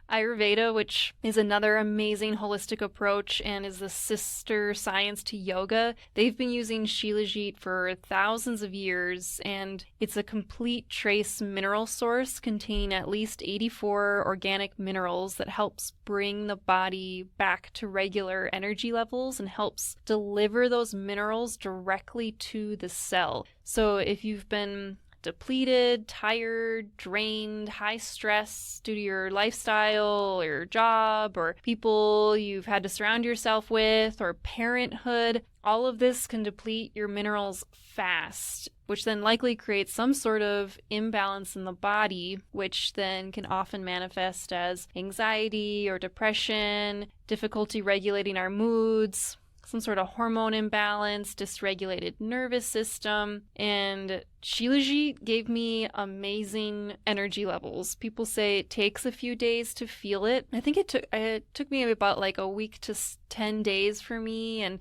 Ayurveda, which is another amazing holistic approach and is the sister science to yoga, they've been using Shilajit for thousands of years, and it's a complete trace mineral source containing at least 84 organic minerals that helps bring the body back to regular energy levels and helps deliver those minerals directly to the cell. So if you've been depleted, tired, drained, high stress due to your lifestyle or your job or people you've had to surround yourself with or parenthood, all of this can deplete your minerals fast, which then likely creates some sort of imbalance in the body, which then can often manifest as anxiety or depression, difficulty regulating our moods, some sort of hormone imbalance, dysregulated nervous system, and Shilajit gave me amazing energy levels. People say it takes a few days to feel it. I think it took me about like a week to 10 days for me, and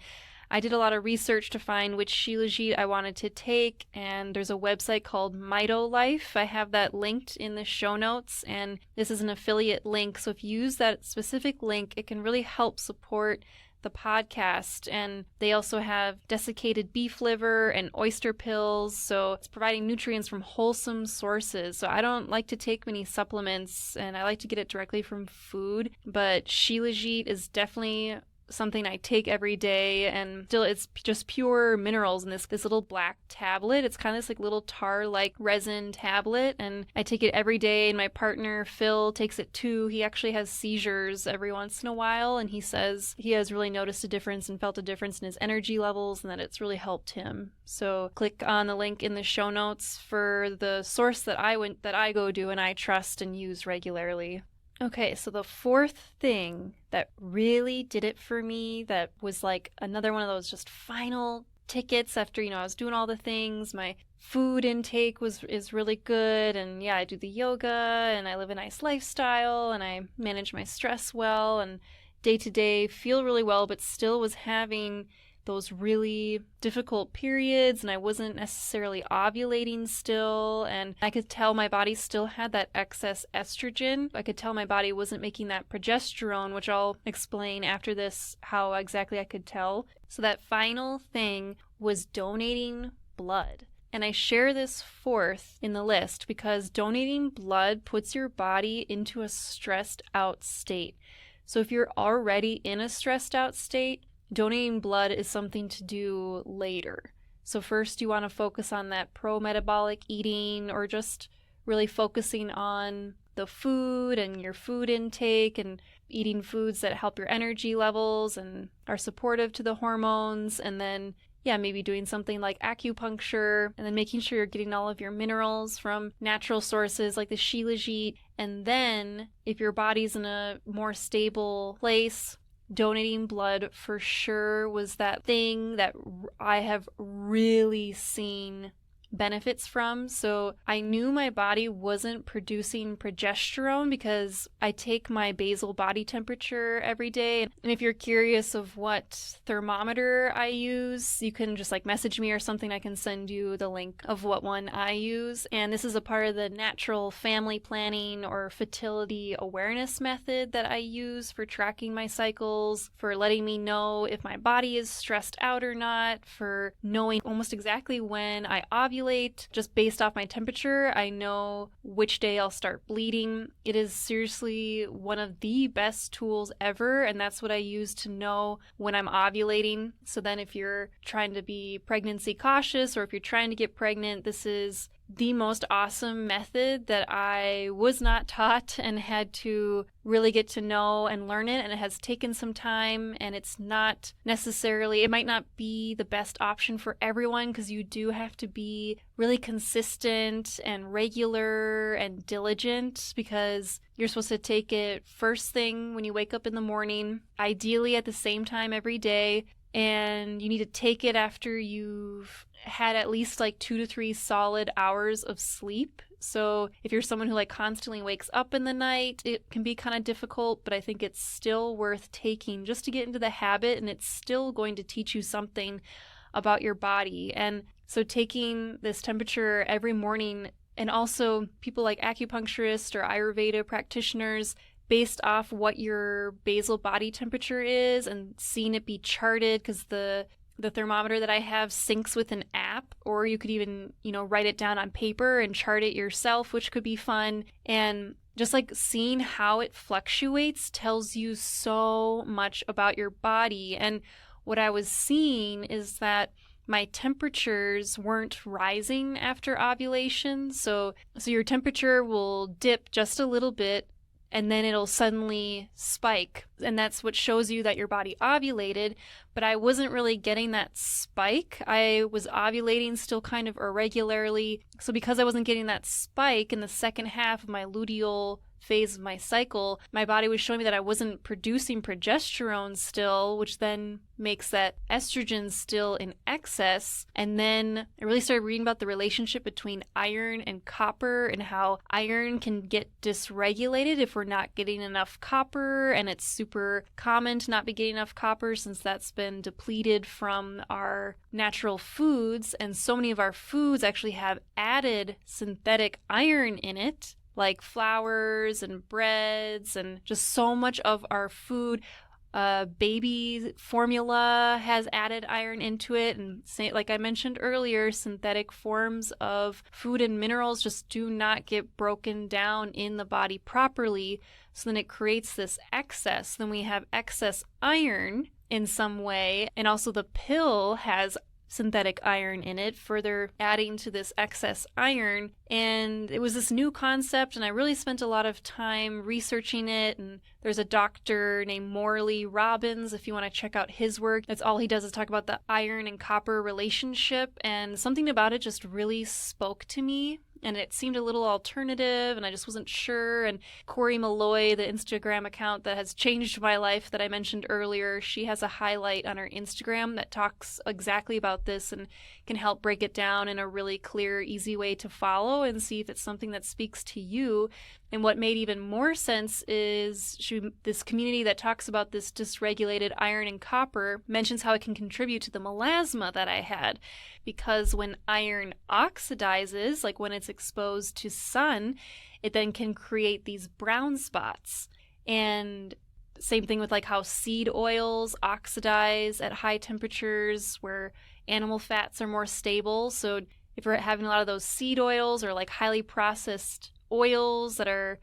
I did a lot of research to find which Shilajit I wanted to take, and there's a website called MitoLife. I have that linked in the show notes, and this is an affiliate link, so if you use that specific link, it can really help support the podcast. And they also have desiccated beef liver and oyster pills, so it's providing nutrients from wholesome sources. So I don't like to take many supplements, and I like to get it directly from food, but Shilajit is definitely something I take every day, and still it's just pure minerals in this little black tablet. It's kind of this like little tar-like resin tablet, and I take it every day, and my partner Phil takes it too. He actually has seizures every once in a while, and he says he has really noticed a difference and felt a difference in his energy levels and that it's really helped him. So click on the link in the show notes for the source that I go to and I trust and use regularly. Okay, so the fourth thing that really did it for me, that was like another one of those just final tickets after, I was doing all the things. My food intake is really good, and yeah, I do the yoga, and I live a nice lifestyle, and I manage my stress well, and day to day feel really well, but still was having those really difficult periods and I wasn't necessarily ovulating still, and I could tell my body still had that excess estrogen. I could tell my body wasn't making that progesterone, which I'll explain after this how exactly I could tell. So that final thing was donating blood. And I share this fourth in the list because donating blood puts your body into a stressed out state. So if you're already in a stressed out state, donating blood is something to do later. So first you want to focus on that pro-metabolic eating, or just really focusing on the food and your food intake and eating foods that help your energy levels and are supportive to the hormones. And then maybe doing something like acupuncture, and then making sure you're getting all of your minerals from natural sources like the shilajit. And then if your body's in a more stable place, donating blood for sure was that thing that I have really seen benefits from. So I knew my body wasn't producing progesterone because I take my basal body temperature every day. And if you're curious of what thermometer I use, you can just message me or something. I can send you the link of what one I use. And this is a part of the natural family planning or fertility awareness method that I use for tracking my cycles, for letting me know if my body is stressed out or not, for knowing almost exactly when I ovulate. Just based off my temperature, I know which day I'll start bleeding. It is seriously one of the best tools ever, and that's what I use to know when I'm ovulating. So then if you're trying to be pregnancy cautious, or if you're trying to get pregnant, this is the most awesome method that I was not taught and had to really get to know and learn it. And it has taken some time, and it's not necessarily, it might not be the best option for everyone because you do have to be really consistent and regular and diligent, because you're supposed to take it first thing when you wake up in the morning, ideally at the same time every day. And you need to take it after you've had at least 2 to 3 solid hours of sleep. So if you're someone who constantly wakes up in the night, it can be kind of difficult, but I think it's still worth taking just to get into the habit, and it's still going to teach you something about your body. And so taking this temperature every morning, and also people like acupuncturists or Ayurveda practitioners, based off what your basal body temperature is and seeing it be charted, because the thermometer that I have syncs with an app, or you could even, write it down on paper and chart it yourself, which could be fun. And just seeing how it fluctuates tells you so much about your body. And what I was seeing is that my temperatures weren't rising after ovulation. So your temperature will dip just a little bit, and then it'll suddenly spike. And that's what shows you that your body ovulated. But I wasn't really getting that spike. I was ovulating still kind of irregularly. So because I wasn't getting that spike in the second half of my luteal phase of my cycle, my body was showing me that I wasn't producing progesterone still, which then makes that estrogen still in excess. And then I really started reading about the relationship between iron and copper, and how iron can get dysregulated if we're not getting enough copper. And it's super common to not be getting enough copper since that's been depleted from our natural foods. And so many of our foods actually have added synthetic iron in it, like flours and breads, and just so much of our food. Baby formula has added iron into it, and like I mentioned earlier, synthetic forms of food and minerals just do not get broken down in the body properly. So then it creates this excess. Then we have excess iron in some way, and also the pill has synthetic iron in it, further adding to this excess iron. And it was this new concept, and I really spent a lot of time researching it. And there's a doctor named Morley Robbins, if you want to check out his work. That's all he does is talk about the iron and copper relationship, and something about it just really spoke to me. and it seemed a little alternative, and I just wasn't sure. And Corey Malloy, the Instagram account that has changed my life that I mentioned earlier, she has a highlight on her Instagram that talks exactly about this and can help break it down in a really clear, easy way to follow and see if it's something that speaks to you. And what made even more sense is this community that talks about this dysregulated iron and copper mentions how it can contribute to the melasma that I had. Because when iron oxidizes, like when it's exposed to sun, it then can create these brown spots. And same thing with like how seed oils oxidize at high temperatures where animal fats are more stable. So if you're having a lot of those seed oils or like highly processed oils that are,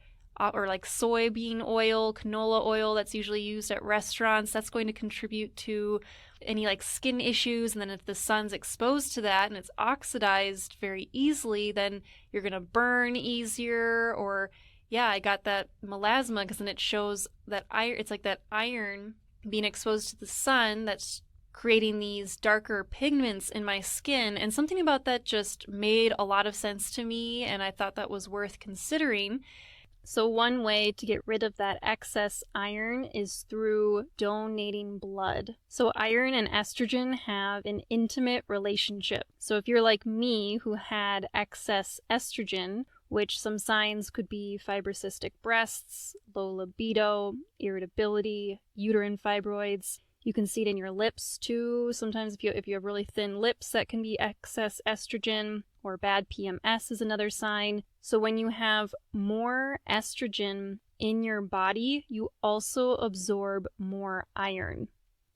or like soybean oil, canola oil that's usually used at restaurants, that's going to contribute to any like skin issues. And then if the sun's exposed to that and it's oxidized very easily, then you're going to burn easier. Or yeah, I got that melasma because then it shows that iron, it's like that iron being exposed to the sun that's creating these darker pigments in my skin. And something about that just made a lot of sense to me, and I thought that was worth considering. So one way to get rid of that excess iron is through donating blood. So iron and estrogen have an intimate relationship. So if you're like me who had excess estrogen, which some signs could be fibrocystic breasts, low libido, irritability, uterine fibroids. You can see it in your lips too. Sometimes if you have really thin lips, that can be excess estrogen, or bad PMS is another sign. So when you have more estrogen in your body, you also absorb more iron.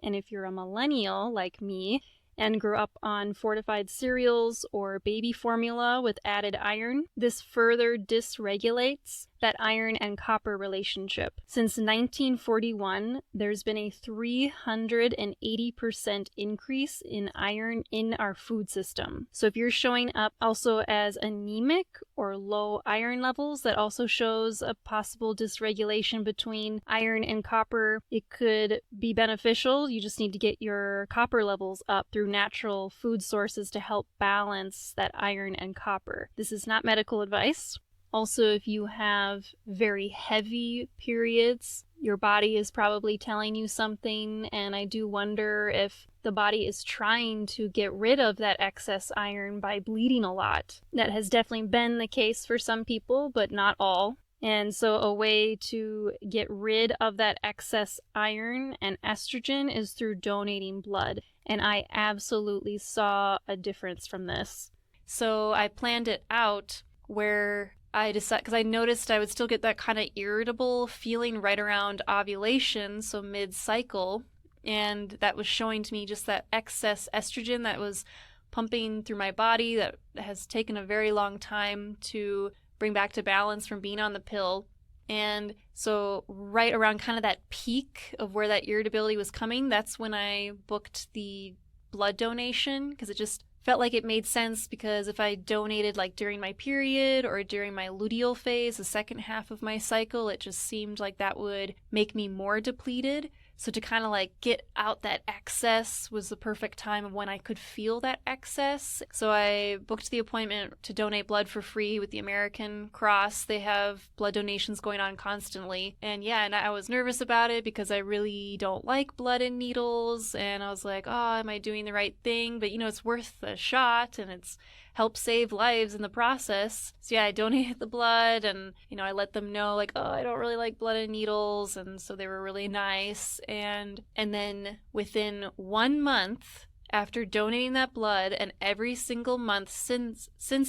And if you're a millennial like me and grew up on fortified cereals or baby formula with added iron, this further dysregulates that iron and copper relationship. Since 1941, there's been a 380% increase in iron in our food system. So if you're showing up also as anemic or low iron levels, that also shows a possible dysregulation between iron and copper. It could be beneficial. You just need to get your copper levels up through natural food sources to help balance that iron and copper. This is not medical advice. Also, if you have very heavy periods, your body is probably telling you something, and I do wonder if the body is trying to get rid of that excess iron by bleeding a lot. That has definitely been the case for some people, but not all. And so a way to get rid of that excess iron and estrogen is through donating blood. And I absolutely saw a difference from this. So I planned it out where I decided, because I noticed I would still get that kind of irritable feeling right around ovulation, so mid-cycle, and that was showing to me just that excess estrogen that was pumping through my body that has taken a very long time to bring back to balance from being on the pill. And so right around kind of that peak of where that irritability was coming, that's when I booked the blood donation, because it just felt like it made sense, because if I donated like during my period or during my luteal phase, the second half of my cycle, it just seemed like that would make me more depleted. So to kind of like get out that excess was the perfect time of when I could feel that excess. So I booked the appointment to donate blood for free with the American Cross. They have blood donations going on constantly. And yeah, and I was nervous about it because I really don't like blood and needles. And I was like, oh, am I doing the right thing? But you know, it's worth a shot, and it's help save lives in the process. So yeah, I donated the blood, and you know, I let them know like, oh, I don't really like blood and needles, and so they were really nice. And then within 1 month after donating that blood, and every single month since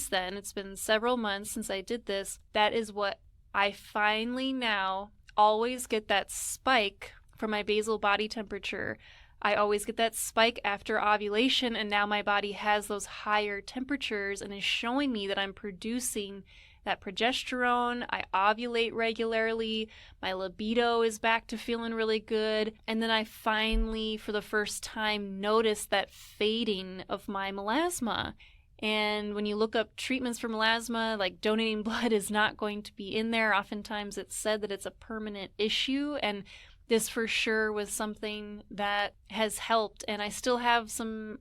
then, it's been several months since I did this, that is what I finally now always get that spike from my basal body temperature. I always get that spike after ovulation, and now my body has those higher temperatures and is showing me that I'm producing that progesterone. I ovulate regularly. My libido is back to feeling really good. And then I finally, for the first time, notice that fading of my melasma. And when you look up treatments for melasma, like donating blood is not going to be in there. Oftentimes it's said that it's a permanent issue, and this for sure was something that has helped, and I still have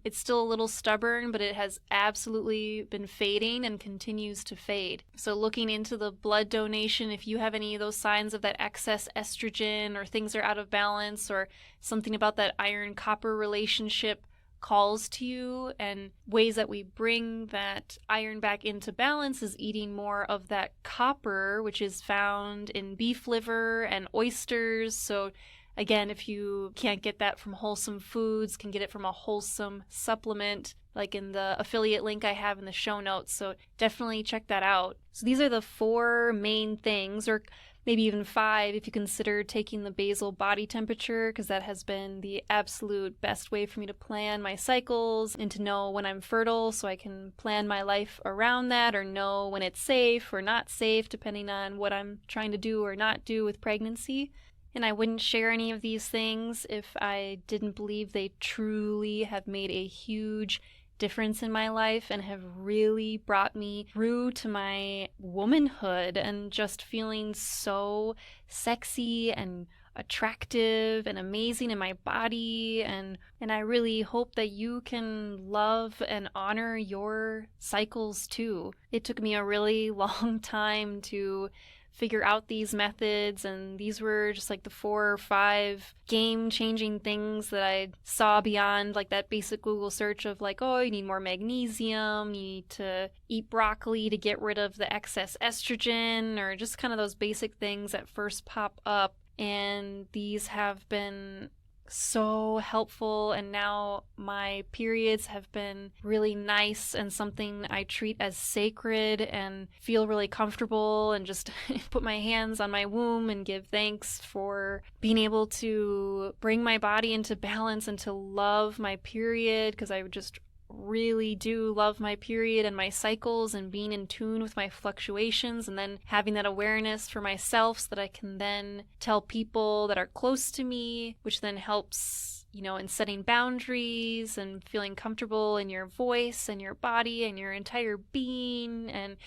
it's still a little stubborn, but it has absolutely been fading and continues to fade. So looking into the blood donation, if you have any of those signs of that excess estrogen or things are out of balance or something about that iron copper relationship calls to you, and ways that we bring that iron back into balance is eating more of that copper, which is found in beef liver and oysters. So again, if you can't get that from wholesome foods, can get it from a wholesome supplement, like in the affiliate link I have in the show notes. So definitely check that out. So these are the 4 main things, or maybe even 5 if you consider taking the basal body temperature, because that has been the absolute best way for me to plan my cycles and to know when I'm fertile, so I can plan my life around that, or know when it's safe or not safe, depending on what I'm trying to do or not do with pregnancy. And I wouldn't share any of these things if I didn't believe they truly have made a huge difference in my life and have really brought me through to my womanhood and just feeling so sexy and attractive and amazing in my body. And I really hope that you can love and honor your cycles too. It took me a really long time to figure out these methods, and these were just like the 4 or 5 game-changing things that I saw beyond like that basic Google search of like, oh, you need more magnesium, you need to eat broccoli to get rid of the excess estrogen, or just kind of those basic things that first pop up. And these have been so helpful, and now my periods have been really nice and something I treat as sacred and feel really comfortable, and just put my hands on my womb and give thanks for being able to bring my body into balance and to love my period, because I just really do love my period and my cycles and being in tune with my fluctuations, and then having that awareness for myself so that I can then tell people that are close to me, which then helps, in setting boundaries and feeling comfortable in your voice and your body and your entire being. And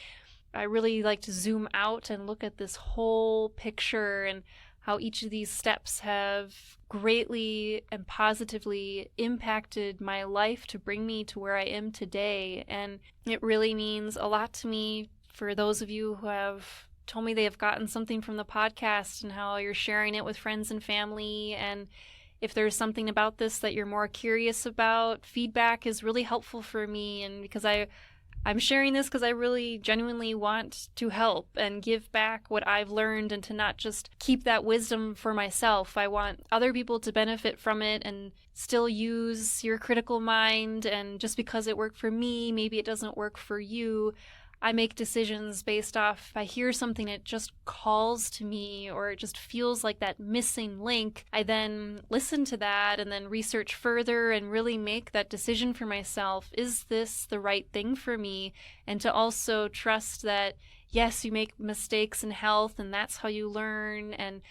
I really like to zoom out and look at this whole picture and how each of these steps have greatly and positively impacted my life to bring me to where I am today. And it really means a lot to me for those of you who have told me they have gotten something from the podcast and how you're sharing it with friends and family. And if there's something about this that you're more curious about, feedback is really helpful for me. And because I'm sharing this because I really genuinely want to help and give back what I've learned, and to not just keep that wisdom for myself. I want other people to benefit from it and still use your critical mind. And just because it worked for me, maybe it doesn't work for you. I make decisions based off, if I hear something, it just calls to me, or it just feels like that missing link. I then listen to that and then research further and really make that decision for myself. Is this the right thing for me? And to also trust that, yes, you make mistakes in health and that's how you learn, and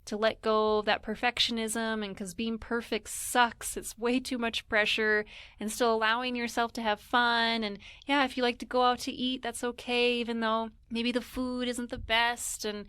to let go of that perfectionism, and because being perfect sucks, it's way too much pressure, and still allowing yourself to have fun. And yeah, if you like to go out to eat, that's okay, even though maybe the food isn't the best. And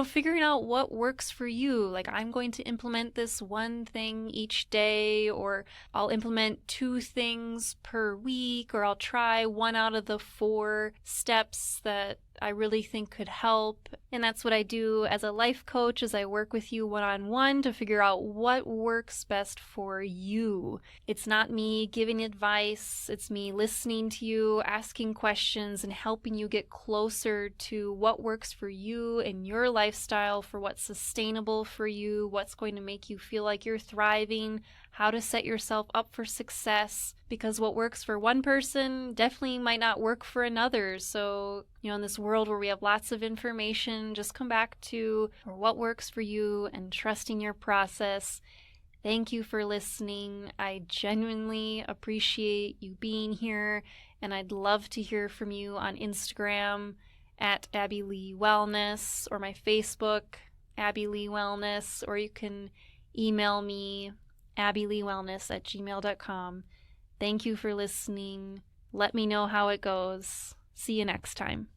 figuring out what works for you. Like, I'm going to implement this one thing each day, or I'll implement 2 things per week, or I'll try 1 out of the 4 steps that I really think could help. And that's what I do as a life coach, as I work with you one-on-one to figure out what works best for you. It's not me giving advice, it's me listening to you, asking questions, and helping you get closer to what works for you and your lifestyle, for what's sustainable for you, what's going to make you feel like you're thriving, how to set yourself up for success, because what works for one person definitely might not work for another. So, in this world where we have lots of information, just come back to what works for you and trusting your process. Thank you for listening. I genuinely appreciate you being here, and I'd love to hear from you on Instagram at Abby Lee Wellness, or my Facebook, Abby Lee Wellness, or you can email me, abbyleewellness@gmail.com. Thank you for listening. Let me know how it goes. See you next time.